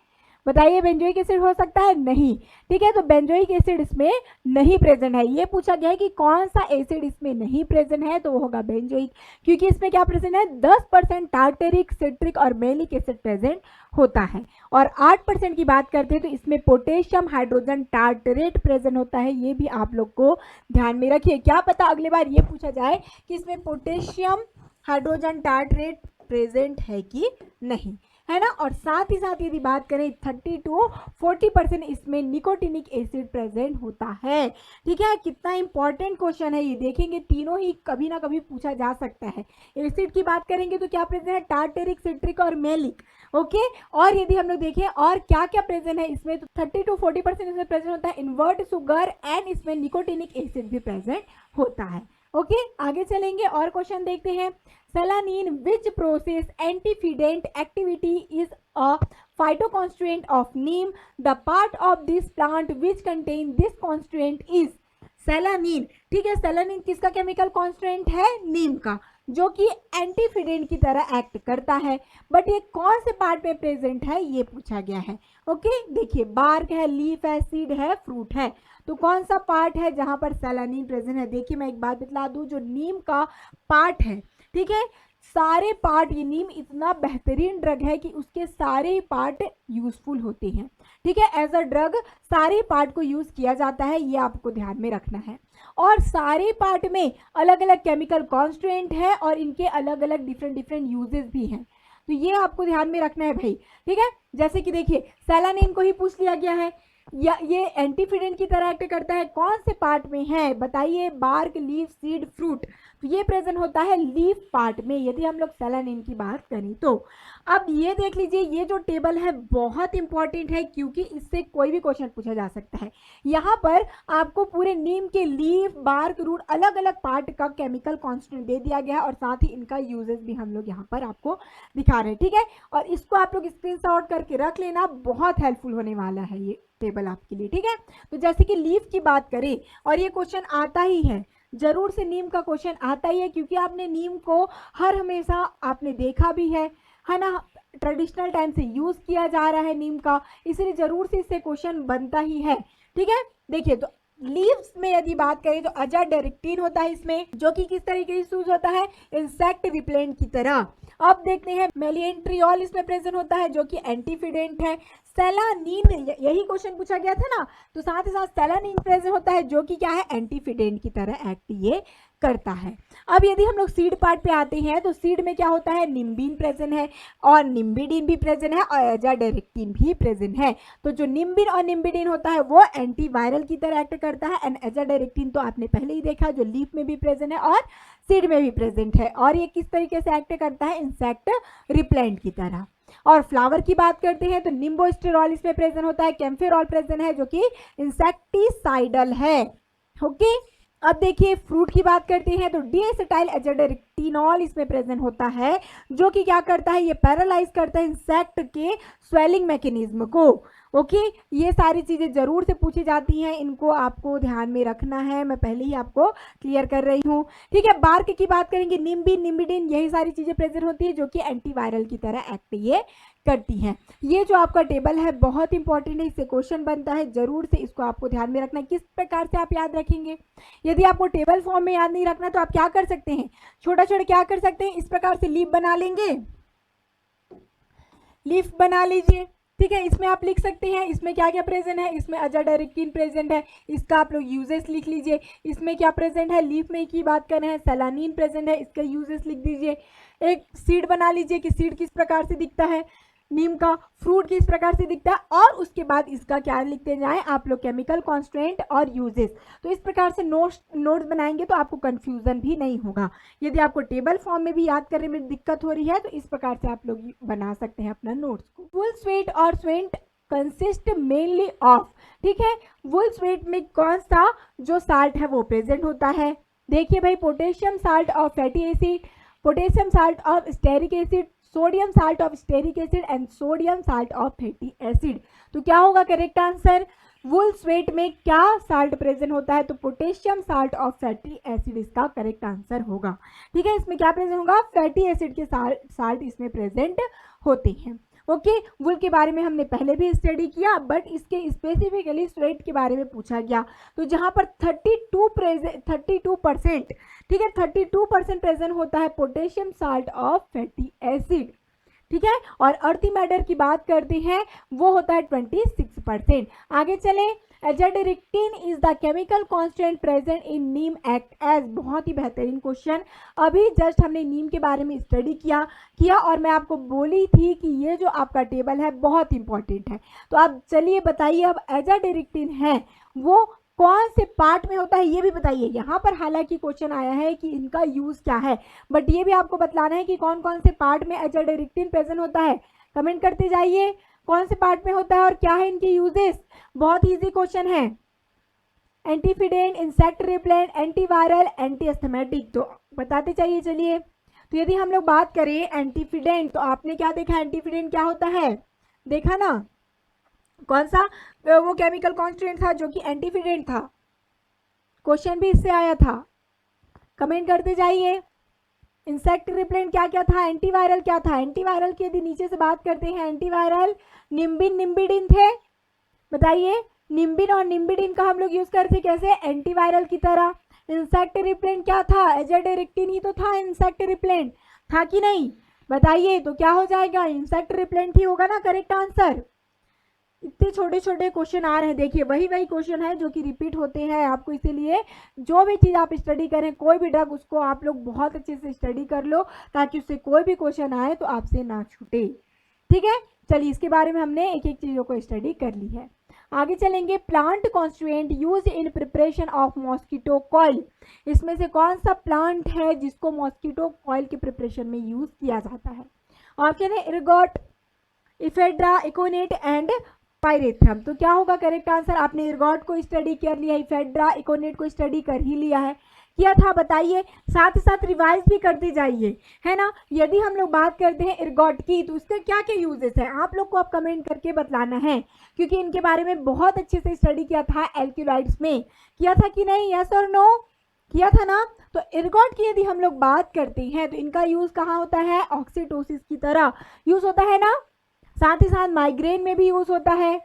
बताइए। बेंजोइक एसिड हो सकता है, नहीं, ठीक है। तो बेंजोइक एसिड इसमें नहीं प्रेजेंट है। ये पूछा गया है कि कौन सा एसिड इसमें नहीं प्रेजेंट है, तो वो होगा बेंजोइक, क्योंकि इसमें क्या प्रेजेंट है, 10% टार्टरिक, सिट्रिक और मेलिक एसिड प्रेजेंट होता है। और 8% की बात करते हैं तो इसमें पोटेशियम हाइड्रोजन टार्टरेट प्रेजेंट होता है। ये भी आप लोग को ध्यान में रखिए, क्या पता अगली बार ये पूछा जाए कि इसमें पोटेशियम हाइड्रोजन टार्टरेट प्रेजेंट है कि नहीं, है ना। और साथ ही साथ यदि बात करें 30 to 40% इसमें निकोटिनिक एसिड प्रेजेंट होता है। ठीक है, कितना इंपॉर्टेंट क्वेश्चन है ये, देखेंगे तीनों ही कभी ना कभी पूछा जा सकता है। एसिड की बात करेंगे तो क्या प्रेजेंट है, टार्टेरिक, सिट्रिक और मेलिक। ओके, और यदि हम लोग देखें और क्या क्या प्रेजेंट है इसमें, तो 30 to 40% इसमें प्रेजेंट होता है इन्वर्ट शुगर एंड इसमें निकोटिनिक एसिड भी प्रेजेंट होता है। ओके, आगे चलेंगे और क्वेश्चन देखते हैं। सेलानिन which process एंटीफिडेंट activity is a phytoconstituent of neem, the part of this plant which contain this constituent is सेलानिन। ठीक है, सेलानिन किसका केमिकल कॉन्स्टिट्यूएंट है, नीम का, जो कि एंटीफिडेंट की तरह एक्ट करता है। बट ये कौन से पार्ट में प्रेजेंट है ये पूछा गया है। ओके, देखिए बार्क है, लीफ है, सीड है, फ्रूट है, तो कौन सा पार्ट है जहां पर सेलानिन प्रेजेंट है। देखिए मैं एक बात बतला दूं, जो नीम का पार्ट है, ठीक है, सारे पार्ट, ये नीम इतना बेहतरीन ड्रग है कि उसके सारे पार्ट यूजफुल होते हैं। ठीक है, एज अ ड्रग सारे पार्ट को यूज किया जाता है, ये आपको ध्यान में रखना है। और सारे पार्ट में अलग अलग केमिकल कॉन्स्टिट्यूएंट है और इनके अलग अलग डिफरेंट यूजेस भी हैं, तो ये आपको ध्यान में रखना है भाई। ठीक है, जैसे कि देखिए सेलानिन को ही पूछ लिया गया है, या ये एंटीफिडेंट की तरह एक्ट करता है, कौन से पार्ट में है बताइए, बार्क, लीफ, सीड, फ्रूट, तो ये प्रेजेंट होता है लीफ पार्ट में यदि हम लोग सेलानिन की बात करें तो। अब ये देख लीजिए, ये जो टेबल है बहुत इंपॉर्टेंट है क्योंकि इससे कोई भी क्वेश्चन पूछा जा सकता है। यहाँ पर आपको पूरे नीम के लीफ, बार्क, रूट, अलग अलग पार्ट का केमिकल कॉन्स्टिट्यूएंट दे दिया गया है और साथ ही इनका यूजेस भी हम लोग यहाँ पर आपको दिखा रहे हैं। ठीक है, और इसको आप लोग स्क्रीनशॉट करके रख लेना, बहुत हेल्पफुल होने वाला है ये टेबल आपके लिए। ठीक है, तो जैसे कि लीफ की बात करें, और ये क्वेश्चन आता ही है, जरूर से नीम का क्वेश्चन आता ही है क्योंकि आपने नीम को हर हमेशा आपने देखा भी है ना, ट्रेडिशनल टाइम से यूज किया जा रहा है नीम का, इसलिए जरूर से इससे क्वेश्चन बनता ही है। ठीक है, देखिए तो लीव्स में यदि बात करें तो अजाडायरेक्टिन होता है इसमें, जो कि किस तरीके से यूज होता है, इंसेक्ट रिपेलेंट की तरह। अब देखते हैं मेलिएंट्रियोल इसमें प्रेजेंट होता है जो कि एंटीफिडेंट है। सेलानिन, यही क्वेश्चन पूछा गया था ना, तो साथ ही साथ सेलानिन प्रेजेंट होता है जो कि क्या है, एंटीफिडेंट की तरह एक्ट ये करता है। अब यदि हम लोग सीड पार्ट पे आते हैं तो सीड में क्या होता है, निम्बिन प्रेजेंट है और निम्बिडिन भी प्रेजेंट है और एजाडायरेक्टिन भी प्रेजेंट है। तो जो निम्बिन और निम्बिडिन होता है वो एंटीवायरल की तरह एक्ट करता है, एंड एजाडायरेक्टिन तो आपने पहले ही देखा जो लीफ में भी प्रेजेंट है और सीड में भी प्रेजेंट है, और ये किस तरीके से एक्ट करता है, इंसेक्ट रिपेलेंट की तरह। और फ्लावर की बात करते हैं तो निम्बोस्टेरॉल इसमें प्रेजेंट होता है, कैम्फेरॉल प्रेजेंट है जो कि इंसेक्टिसाइडल है। ओके, अब देखिए फ्रूट की बात करते हैं तो डीएसिटाइल एजाडायरेक्टिनॉल इसमें प्रेजेंट होता है जो कि क्या करता है, ये पैरालाइज करता है इंसेक्ट के स्वेलिंग मैकेनिज्म को। ओके, ये सारी चीजें जरूर से पूछी जाती हैं, इनको आपको ध्यान में रखना है, मैं पहले ही आपको क्लियर कर रही हूँ। ठीक है, बार्क की बात करेंगे, निम्बिन, निम्बिडिन, यही सारी चीजें प्रेजेंट होती है जो कि एंटीवायरल की तरह एक्ट ये करती हैं। ये जो आपका टेबल है बहुत इंपॉर्टेंट है, इससे क्वेश्चन बनता है, जरूर से इसको आपको ध्यान में रखना है। किस प्रकार से आप याद रखेंगे, यदि आपको टेबल फॉर्म में याद नहीं रखना तो आप क्या कर सकते हैं, छोटा छोटा क्या कर सकते हैं, इस प्रकार से लीफ बना लेंगे, लीफ बना लीजिए। ठीक है, इसमें आप लिख सकते हैं इसमें क्या क्या प्रेजेंट है, इसमें अजाडायरेक्टिन प्रेजेंट है, इसका आप लोग यूजेस लिख लीजिए। इसमें क्या प्रेजेंट है, लीफ में की बात कर रहे हैं, सेलानिन प्रेजेंट है, इसका यूजेस लिख दीजिए। एक सीड बना लीजिए कि सीड किस प्रकार से दिखता है, नीम का फ्रूट किस प्रकार से दिखता है, और उसके बाद इसका क्या लिखते जाएं आप लोग, केमिकल कॉन्स्टिट्यूएंट और यूजेस। तो इस प्रकार से नोट्स बनाएंगे तो आपको कंफ्यूजन भी नहीं होगा। यदि आपको टेबल फॉर्म में भी याद करने में दिक्कत हो रही है तो इस प्रकार से आप लोग बना सकते हैं अपना नोट्स को। वुल स्वेट और स्वेंट कंसिस्ट मेनली ऑफ, ठीक है, वुल स्वेट में कौन सा जो साल्ट है वो प्रेजेंट होता है, देखिए भाई, potassium salt of fatty acid, potassium salt of stearic acid, sodium salt of stearic acid and sodium salt of fatty acid. तो क्या होगा करेक्ट आंसर, वुल स्वेट में क्या साल्ट प्रेजेंट होता है, तो potassium salt of fatty acid इसका correct answer होगा। ठीक है, इसमें क्या प्रेजेंट होगा, फैटी एसिड के साल्ट इसमें प्रेजेंट होते हैं। ओके, वुल के बारे में हमने पहले भी स्टडी किया, बट इसके स्पेसिफिकली स्वेट के बारे में पूछा गया, तो जहां पर 32%, ठीक है, 32% प्रेजेंट होता है potassium salt of fatty acid. ठीक है। और अर्थी मैटर की बात करते हैं वो होता है 26%। आगे चलें, azadirachtin is the chemical constant present in neem act as, बहुत ही बेहतरीन क्वेश्चन। अभी जस्ट हमने नीम के बारे में स्टडी किया और मैं आपको बोली थी कि ये जो आपका टेबल है बहुत इंपॉर्टेंट है। तो आप चलिए बताइए, अब एजाडिरेक्टिन है वो कौन से पार्ट में होता है ये भी बताइए। यहाँ पर हालांकि क्वेश्चन आया है कि इनका यूज क्या है, बट ये भी आपको बतलाना है कि कौन कौन से पार्ट में एजाडिरेक्टिन प्रेजेंट होता है। कमेंट करते जाइए कौन से पार्ट में होता है और क्या है इनके यूजेस। बहुत इजी क्वेश्चन है। एंटीफिडेंट, insect repellent, antiviral, anti asthmatic, तो बताते चाहिए। चलिए, तो यदि हम लोग बात करें एंटीफिडेंट, तो आपने क्या देखा, एंटीफिडेंट क्या होता है, देखा ना, कौन सा वो केमिकल कांस्टेंट था जो कि एंटीफिडेंट था। क्वेश्चन भी इससे आया था, कमेंट करते जाइए। इंसेक्ट रिपेलेंट क्या क्या था, एंटीवायरल क्या था, एंटीवायरल की यदि नीचे से बात करते हैं, एंटीवायरल निम्बिन निम्बिडिन थे, बताइए। निम्बिन और निम्बिडिन का हम लोग यूज करते कैसे, एंटीवायरल की तरह। इंसेक्ट रिपेलेंट क्या था, एजाडिरेक्टिन ही तो था इंसेक्ट रिपेलेंट, था कि नहीं, बताइए। तो क्या हो जाएगा, इंसेक्ट रिपेलेंट ही होगा ना करेक्ट आंसर। इतने छोटे छोटे क्वेश्चन आ रहे हैं, देखिए वही क्वेश्चन है जो कि रिपीट होते हैं आपको, इसीलिए जो भी चीज़ आप स्टडी करें, कोई भी ड्रग, उसको आप लोग बहुत अच्छे से स्टडी कर लो ताकि उससे कोई भी क्वेश्चन आए तो आपसे ना छूटे, ठीक है। चलिए, इसके बारे में हमने एक एक चीज़ों को स्टडी कर ली है। आगे चलेंगे, plant constituent use in preparation of mosquito coil, इसमें से कौन सा प्लांट है जिसको मॉस्किटो कॉइल के प्रिपरेशन में यूज किया जाता है। ऑप्शन है इर्गोट, इफेड्रा, इकोनेट एंड पाइरेथ्रम। तो क्या होगा करेक्ट आंसर, आपने इर्गोट को स्टडी कर लिया, इफेड्रा, इकोनेट को स्टडी कर ही लिया है, किया था, बताइए। साथ ही साथ रिवाइज भी करते जाइए, है ना। यदि हम लोग बात करते हैं इर्गोट की, तो उसके क्या क्या यूजेस है आप लोग को अब कमेंट करके बतलाना है, क्योंकि इनके बारे में बहुत अच्छे से स्टडी किया था एल्किलाइड्स में, किया था कि नहीं, यस और नो, किया था ना। तो इर्गोट की यदि हम लोग बात करते हैं तो इनका यूज कहाँ होता है, ऑक्सीटोसिस की तरह यूज होता है ना, साथ ही साथ माइग्रेन में भी यूज होता है।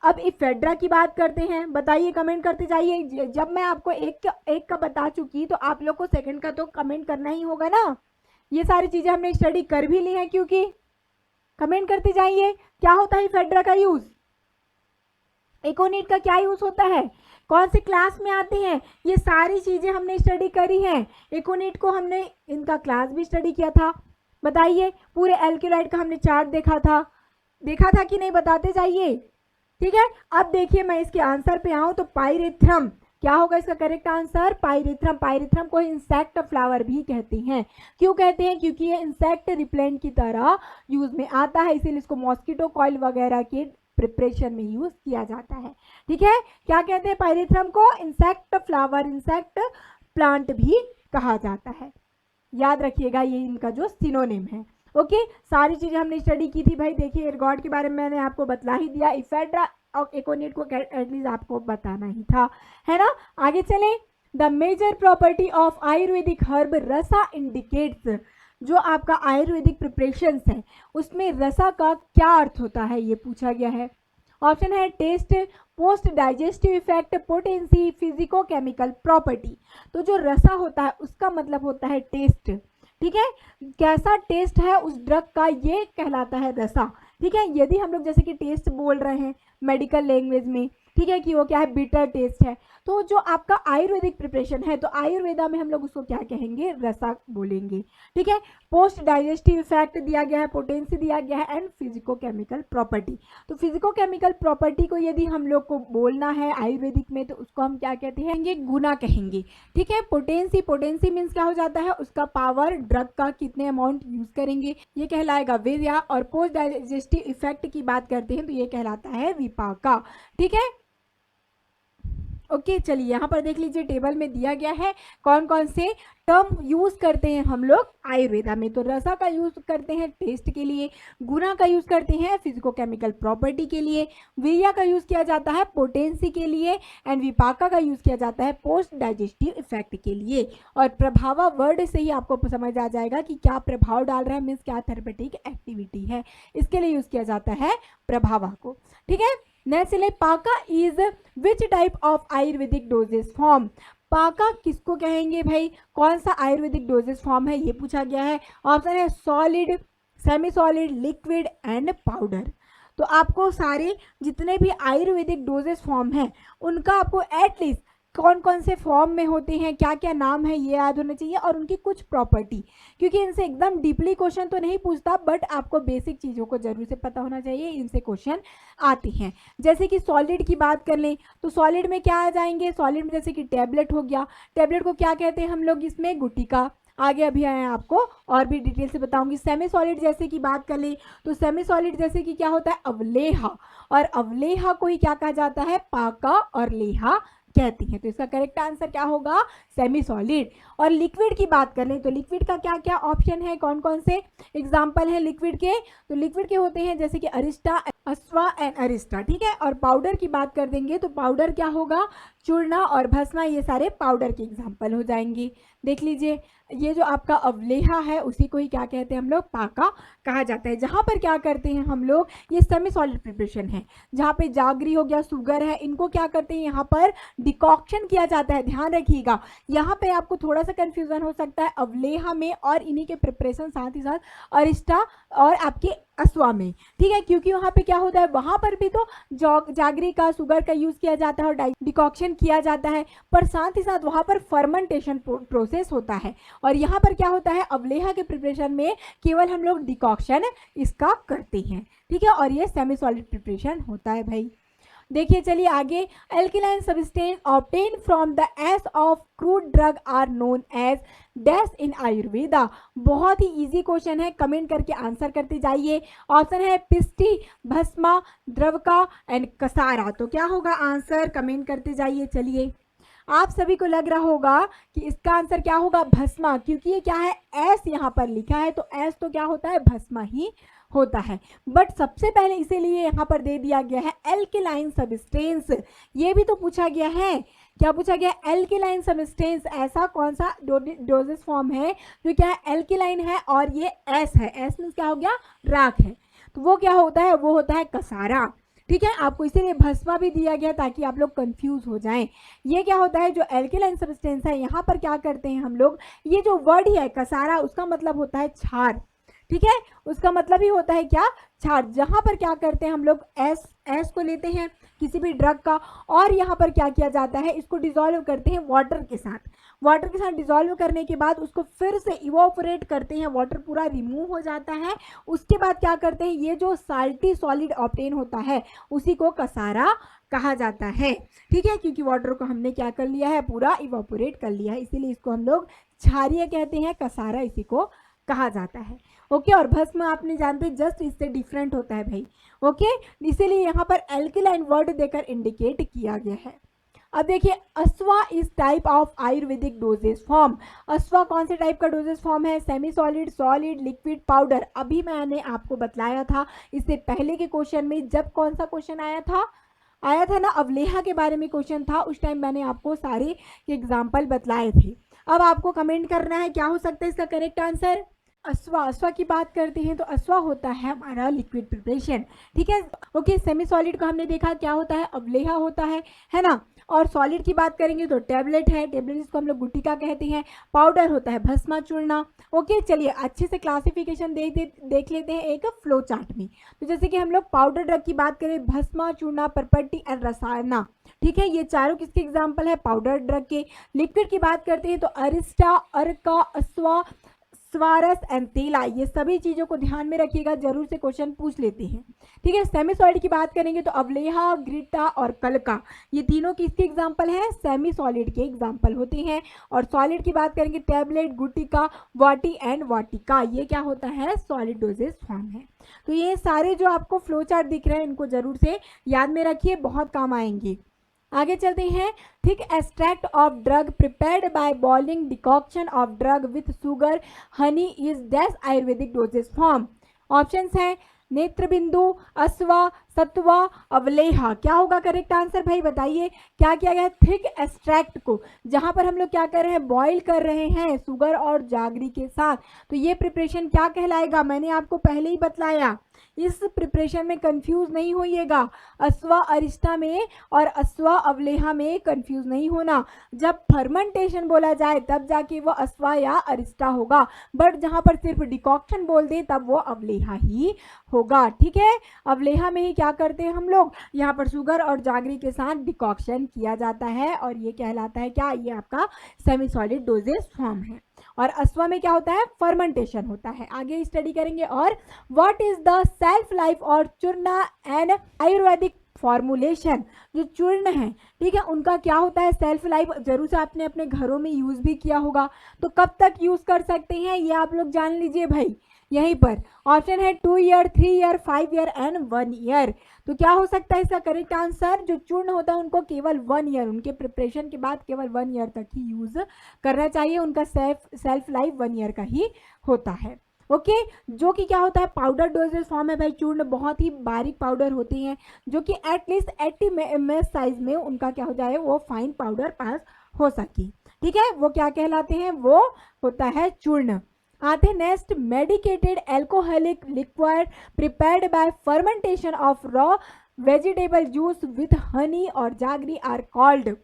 अब इफेड्रा की बात करते हैं, बताइए, कमेंट करते जाइए। जब मैं आपको एक का बता चुकी तो आप लोग को सेकंड का तो कमेंट करना ही होगा ना, ये सारी चीजें हमने स्टडी कर भी ली हैं, क्योंकि कमेंट करते जाइए। क्या होता है इफेड्रा का यूज, इकोनेट का क्या यूज होता है, कौन से क्लास में आते हैं, ये सारी चीजें हमने स्टडी करी हैं। इकोनेट को हमने इनका क्लास भी स्टडी किया था, बताइए। पूरे एल्किलाइड का हमने चार्ट देखा था कि नहीं, बताते जाइए, ठीक है। अब देखिए मैं इसके आंसर पे आऊं तो पाइरेथ्रम, क्या होगा इसका करेक्ट आंसर, पाइरेथ्रम। पाइरेथ्रम को इंसेक्ट फ्लावर भी कहते हैं, क्यों कहते हैं, क्योंकि ये इंसेक्ट रिपेलेंट की तरह यूज में आता है, इसीलिए इसको मॉस्किटो कॉइल वगैरह के प्रिपरेशन में यूज किया जाता है, ठीक है। क्या कहते हैं पाइरेथ्रम को, इंसेक्ट फ्लावर, इंसेक्ट प्लांट भी कहा जाता है, याद रखिएगा, ये इनका जो सिनोनिम है। ओके, सारी चीजें हमने स्टडी की थी भाई। देखिए इर्गोट के बारे में मैंने आपको बतला ही दिया, इफेड्रा और इकोनेट को एटलीस्ट आपको बताना ही था, है ना। आगे चलें, the major property of Ayurvedic herb rasa indicates, जो आपका आयुर्वेदिक प्रिपरेशंस है उसमें रसा का क्या अर्थ होता है, ये पूछा गया है। ऑप्शन है taste, post digestive effect, potency, physico chemical property. तो जो रसा होता है उसका मतलब होता है टेस्ट, ठीक है, कैसा टेस्ट है उस ड्रग का, ये कहलाता है रसा, ठीक है। यदि हम लोग जैसे कि टेस्ट बोल रहे हैं मेडिकल लैंग्वेज में, ठीक है, कि वो क्या है, बिटर टेस्ट है, तो जो आपका आयुर्वेदिक प्रिपरेशन है तो आयुर्वेदा में हम लोग उसको क्या कहेंगे, रसा बोलेंगे, ठीक है। पोस्ट डाइजेस्टिव इफेक्ट दिया गया है, पोटेंसी दिया गया है, एंड फिजिको केमिकल प्रॉपर्टी। तो फिजिको केमिकल प्रॉपर्टी को यदि हम लोग को बोलना है आयुर्वेदिक में तो उसको हम क्या कहते हैं, गुना कहेंगे, ठीक है। पोटेंसी, पोटेंसी मीन्स क्या हो जाता है, उसका पावर, ड्रग का कितने अमाउंट यूज करेंगे, ये कहलाएगा वीर्या। और पोस्ट डाइजेस्टिव इफेक्ट की बात करते हैं तो ये कहलाता है विपाका, ठीक है। ओके, चलिए यहाँ पर देख लीजिए टेबल में दिया गया है कौन कौन से टर्म यूज करते हैं हम लोग आयुर्वेदा में। तो रसा का यूज करते हैं टेस्ट के लिए, गुना का यूज करते हैं फिजिको केमिकल प्रॉपर्टी के लिए, वीर्या का यूज किया जाता है पोटेंसी के लिए, एंड विपाका का यूज किया जाता है पोस्ट डाइजेस्टिव इफेक्ट के लिए। और प्रभावा वर्ड से ही आपको समझ आ जाएगा कि क्या प्रभाव डाल रहा है, मीन्स क्या थेरेपेटिक एक्टिविटी है, इसके लिए यूज किया जाता है प्रभावा को, ठीक है। नेक्स्ट चले, पाका is which type of Ayurvedic dosages form. पाका किसको कहेंगे भाई, कौन सा आयुर्वेदिक डोजेस फॉर्म है, ये पूछा गया है। ऑप्शन है solid, semi solid, liquid and powder. तो आपको सारे जितने भी आयुर्वेदिक डोजेस फॉर्म हैं उनका आपको एटलीस्ट कौन कौन से फॉर्म में होते हैं, क्या क्या नाम है, ये याद होना चाहिए, और उनकी कुछ प्रॉपर्टी, क्योंकि इनसे एकदम डीपली क्वेश्चन तो नहीं पूछता, बट आपको बेसिक चीज़ों को जरूर से पता होना चाहिए, इनसे क्वेश्चन आते हैं। जैसे कि सॉलिड की बात कर लें तो सॉलिड में क्या आ जाएंगे, सॉलिड में जैसे कि टैबलेट हो गया, टैबलेट को क्या कहते हैं हम लोग, इसमें गुटिका, आगे अभी आए आपको और भी डिटेल से बताऊंगी। सेमी सॉलिड जैसे की बात कर ले तो सेमी सॉलिड जैसे कि क्या होता है, अवलेहा, और अवलेहा को ही क्या कहा जाता है, पाका और लेहा कहती हैं। तो इसका करेक्ट आंसर क्या होगा, सेमी सॉलिड। और लिक्विड की बात कर लें तो लिक्विड का क्या क्या ऑप्शन है, कौन कौन से एग्जाम्पल है लिक्विड के, तो लिक्विड के होते हैं जैसे कि अरिस्टा, अस्वा एंड अरिस्टा, ठीक है। और पाउडर की बात कर देंगे तो पाउडर क्या होगा, चूर्ण और भस्मा, ये सारे पाउडर के एग्जाम्पल हो जाएंगे। देख लीजिए ये जो आपका अवलेहा है उसी को ही क्या कहते हैं हम लोग, पाका कहा जाता है। जहाँ पर क्या करते हैं हम लोग, ये सेमी सॉलिड प्रिपरेशन है, जहाँ पे जागरी हो गया, शुगर है, इनको क्या करते हैं यहाँ पर डिकॉक्शन किया जाता है। ध्यान रखिएगा यहाँ पे आपको थोड़ा सा कंफ्यूजन हो सकता है अवलेहा में और इन्हीं के प्रिपरेशन साथ ही साथ अरिस्टा और आपके अस्वा में, ठीक है, क्योंकि वहाँ पे क्या होता है, वहाँ पर भी तो जागरी का, शुगर का यूज़ किया जाता है और डिकॉक्शन किया जाता है, पर साथ ही साथ वहाँ पर फर्मेंटेशन प्रोसेस होता है। और यहाँ पर क्या होता है, अवलेहा के प्रिपरेशन में केवल हम लोग डिकॉक्शन इसका करते हैं, ठीक है, और ये सेमी सॉलिड प्रिपरेशन होता है भाई। देखिए चलिए आगे, alkaline substance obtain from the ash of crude drug are known as dash in Ayurveda. बहुत ही इजी क्वेश्चन है, कमेंट करके आंसर करते जाइए। ऑप्शन है पिष्टी, भस्मा, द्रवका एंड कसारा। तो क्या होगा आंसर, कमेंट करते जाइए। चलिए आप सभी को लग रहा होगा कि इसका आंसर क्या होगा, भस्मा, क्योंकि ये क्या है, एस यहाँ पर लिखा है, तो एस तो क्या होता है, भस्मा ही होता है। बट सबसे पहले इसीलिए यहाँ पर दे दिया गया है एल्किलाइन सब्सटेंस। ये भी तो पूछा गया है, क्या पूछा गया, एल्किलाइन सब्सटेंस, ऐसा कौन सा डोजेस फॉर्म है जो क्या है एल्किलाइन है और ये एस है, एस मीन्स क्या हो गया, राख है, तो वो क्या होता है, वो होता है कसारा, ठीक है। आपको इसीलिए भस्मा भी दिया गया ताकि आप लोग कंफ्यूज हो जाएं। ये क्या होता है, जो एल्किलाइन सब्सटेंस है यहाँ पर क्या करते हैं हम लोग, ये जो वर्ड है कसारा, उसका मतलब होता है क्षार, ठीक है, उसका मतलब ही होता है क्या, क्षार। जहाँ पर क्या करते हैं हम लोग, एस को लेते हैं किसी भी ड्रग का और यहाँ पर क्या किया जाता है, इसको डिसॉल्व करते हैं वाटर के साथ। वाटर के साथ डिसॉल्व करने के बाद उसको फिर से इवोपरेट करते हैं, वाटर पूरा रिमूव हो जाता है। उसके बाद क्या करते हैं, ये जो साल्टी सॉलिड ऑब्टेन होता है उसी को कसारा कहा जाता है, ठीक है, क्योंकि वाटर को हमने क्या कर लिया है, पूरा इवोपरेट कर लिया है, इसीलिए इसको हम लोग क्षारीय कहते हैं, कसारा इसी को कहा जाता है। ओके, और भस्म आपने जानते हैं जस्ट इससे डिफरेंट होता है भाई। ओके, इसीलिए यहाँ पर एल्किलाइन वर्ड देकर इंडिकेट किया गया है। अब देखिए, asava is type of Ayurvedic dosages form. Asava कौन से टाइप का डोजेस फॉर्म है, semi solid, solid, liquid, powder. अभी मैंने आपको बतलाया था इससे पहले के क्वेश्चन में, जब कौन सा क्वेश्चन आया था ना, अवलेहा के बारे में क्वेश्चन था, उस टाइम मैंने आपको सारे एग्जाम्पल बतलाए थे। अब आपको कमेंट करना है क्या हो सकता है इसका करेक्ट आंसर। अस्वा की बात करते हैं तो अस्वा होता है हमारा लिक्विड प्रिपरेशन, ठीक है। ओके, सेमी सॉलिड को हमने देखा क्या होता है, अवलेहा होता है ना। और सॉलिड की बात करेंगे तो टैबलेट है, टैबलेट जिसको हम लोग गुटिका कहते हैं। पाउडर होता है भस्मा चूर्ण। ओके, चलिए अच्छे से क्लासिफिकेशन देख लेते हैं एक फ्लो चार्ट में। तो जैसे कि हम लोग पाउडर ड्रग की बात करें, भस्मा चूर्ण, परपट्टी एंड रसायना, ठीक है, ये चारों किसके एग्जाम्पल है, पाउडर ड्रग के। लिक्विड की बात करते हैं तो अरिस्टा, अर्का, अस्वा, स्वारस एंड तेला, ये सभी चीज़ों को ध्यान में रखिएगा, जरूर से क्वेश्चन पूछ लेते हैं, ठीक है। सेमी सॉलिड की बात करेंगे तो अवलेहा, ग्रीटा और कलका, ये तीनों किसके एग्जाम्पल हैं, सेमी सॉलिड के एग्जाम्पल होते हैं। और सॉलिड की बात करेंगे टैबलेट, गुटिका, वाटी एंड वाटिका, ये क्या होता है, सॉलिड डोजेस फॉर्म है। तो ये सारे जो आपको फ्लो चार्ट दिख रहे हैं इनको जरूर से याद में रखिए, बहुत काम आएंगे। आगे चलते हैं। Thick extract of drug prepared by boiling decoction of drug with sugar honey is dash Ayurvedic dosages form. Options हैं नेत्रबिंदु, अस्वा, सत्वा, अवलेहा। क्या होगा करेक्ट आंसर भाई बताइए, क्या किया गया है, थिक एक्सट्रैक्ट को, जहां पर हम लोग क्या कर रहे हैं, बॉईल कर रहे हैं शुगर और जागरी के साथ, तो ये प्रिपरेशन क्या कहलाएगा, मैंने आपको पहले ही बतलाया, इस प्रिपरेशन में कंफ्यूज नहीं होइएगा। अश्वा अरिष्टा में और अश्वा अवलेहा में कंफ्यूज नहीं होना। जब फर्मेंटेशन बोला जाए तब जाके वो अश्वा या अरिष्टा होगा, बट जहां पर सिर्फ डिकॉक्शन बोल दें तब वो अवलेहा ही होगा। ठीक है, अवलेहा में ही क्या करते हैं हम लोग, यहाँ पर शुगर और जागरी के साथ डिकॉक्शन किया जाता है और ये कहलाता है क्या, ये आपका सेमी सॉलिड डोजेज फॉर्म है। और अश्वा में क्या होता है, फर्मेंटेशन होता है। आगे स्टडी करेंगे। और what is the self life और चूर्ण एंड आयुर्वेदिक फॉर्मुलेशन, जो चूर्ण है, ठीक है, उनका क्या होता है सेल्फ लाइफ। जरूर से आपने अपने घरों में यूज भी किया होगा, तो कब तक यूज कर सकते हैं ये आप लोग जान लीजिए भाई। यहीं पर ऑप्शन है 2 year, 3 year, 5 year and 1 year. तो क्या हो सकता है इसका करेक्ट आंसर, जो चूर्ण होता है उनको केवल 1 ईयर, उनके प्रिपरेशन के बाद केवल 1 ईयर तक ही यूज करना चाहिए। उनका सेल्फ लाइफ 1 ईयर का ही होता है। ओके, जो कि क्या होता है पाउडर डोजेज फॉर्म है भाई। चूर्ण बहुत ही बारीक पाउडर होते हैं जो कि एटलीस्ट 80 ml साइज में उनका क्या हो जाए, वो फाइन पाउडर पास हो सके। ठीक है, वो क्या कहलाते हैं, वो होता है चूर्ण। आते हैं next, medicated alcoholic liquid prepared by fermentation of raw vegetable juice with Honey और जागरी आर कॉल्ड।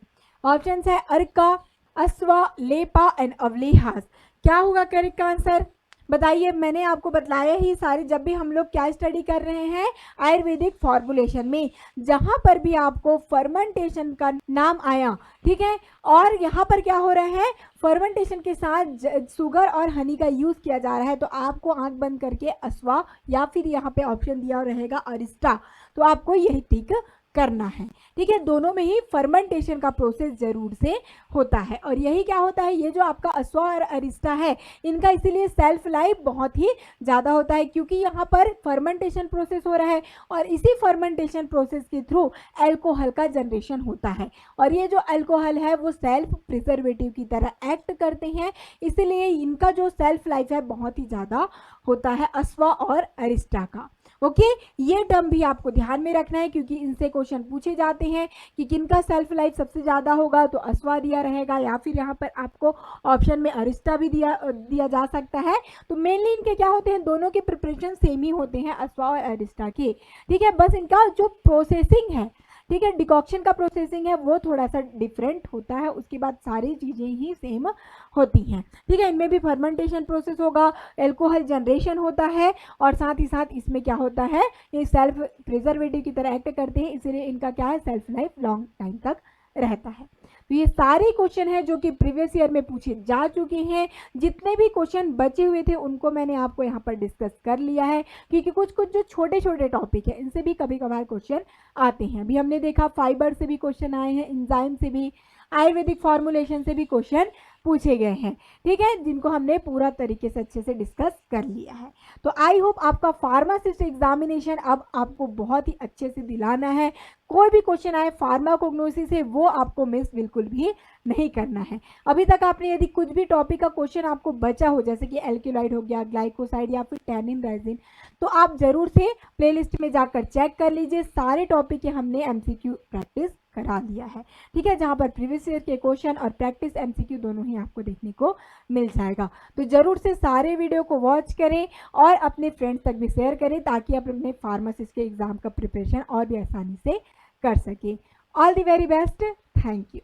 ऑप्शन है अर्का, अश्वा, लेपा एंड अवलेहास। क्या होगा करेक्ट आंसर बताइए। मैंने आपको बतलाया ही सारे, जब भी हम लोग क्या स्टडी कर रहे हैं आयुर्वेदिक फॉर्मुलेशन में, जहां पर भी आपको फर्मेंटेशन का नाम आया, ठीक है, और यहाँ पर क्या हो रहा है फर्मेंटेशन के साथ शुगर और हनी का यूज किया जा रहा है, तो आपको आंख बंद करके अश्वा या फिर यहाँ पे ऑप्शन दिया रहेगा अरिष्टा, तो आपको यही टिक करना है। ठीक है, दोनों में ही फर्मेंटेशन का प्रोसेस जरूर से होता है। और यही क्या होता है, ये जो आपका अश्वा और अरिष्टा है, इनका इसीलिए सेल्फ लाइफ बहुत ही ज़्यादा होता है, क्योंकि यहाँ पर फर्मेंटेशन प्रोसेस हो रहा है और इसी फर्मेंटेशन प्रोसेस के थ्रू अल्कोहल का जनरेशन होता है। और ये जो अल्कोहल है वो सेल्फ प्रिजर्वेटिव की तरह एक्ट करते हैं, इसलिए इनका जो सेल्फ लाइफ है बहुत ही ज़्यादा होता है अश्वा और अरिष्टा का। ओके, ये टर्म भी आपको ध्यान में रखना है, क्योंकि इनसे क्वेश्चन पूछे जाते हैं कि किनका सेल्फ लाइफ सबसे ज़्यादा होगा, तो अश्वा दिया रहेगा या फिर यहाँ पर आपको ऑप्शन में अरिष्टा भी दिया जा सकता है। तो मेनली इनके क्या होते हैं, दोनों के प्रिपरेशन सेम ही होते हैं अश्वा और अरिष्टा के। ठीक है, बस इनका जो प्रोसेसिंग है, ठीक है, डिकॉक्शन का प्रोसेसिंग है वो थोड़ा सा डिफरेंट होता है, उसके बाद सारी चीज़ें ही सेम होती हैं। ठीक है, इनमें भी फर्मेंटेशन प्रोसेस होगा, अल्कोहल जनरेशन होता है और साथ ही साथ इसमें क्या होता है, ये सेल्फ प्रिजर्वेटिव की तरह एक्ट करते हैं, इसलिए इनका क्या है सेल्फ लाइफ लॉन्ग टाइम तक रहता है। तो ये सारे क्वेश्चन हैं जो कि प्रीवियस ईयर में पूछे जा चुके हैं। जितने भी क्वेश्चन बचे हुए थे उनको मैंने आपको यहाँ पर डिस्कस कर लिया है, क्योंकि कुछ कुछ जो छोटे छोटे टॉपिक है इनसे भी कभी कभार क्वेश्चन आते हैं। अभी हमने देखा फाइबर से भी क्वेश्चन आए हैं, एंजाइम से भी, आयुर्वेदिक फॉर्मुलेशन से भी क्वेश्चन पूछे गए हैं। ठीक है, जिनको हमने पूरा तरीके से अच्छे से डिस्कस कर लिया है। तो आई होप आपका फार्मासिस्ट एग्जामिनेशन अब आपको बहुत ही अच्छे से दिलाना है। कोई भी क्वेश्चन आए फार्मा कोग्नोसी से वो आपको मिस बिल्कुल भी नहीं करना है। अभी तक आपने यदि कुछ भी टॉपिक का क्वेश्चन आपको बचा हो, जैसे कि एल्केलॉइड हो गया, ग्लाइकोसाइड या फिर टैनिन रेजिन, तो आप जरूर से प्लेलिस्ट में जाकर चेक कर लीजिए। सारे टॉपिक के हमने एमसीक्यू प्रैक्टिस करा लिया है। ठीक है, जहां पर प्रीवियस ईयर के क्वेश्चन और प्रैक्टिस एमसीक्यू दोनों ही आपको देखने को मिल जाएगा। तो जरूर से सारे वीडियो को वॉच करें और अपने फ्रेंड्स तक भी शेयर करें, ताकि आप अपने फार्मासिस्ट के एग्जाम का प्रिपरेशन और भी आसानी से कर सकें। All the very best, thank you.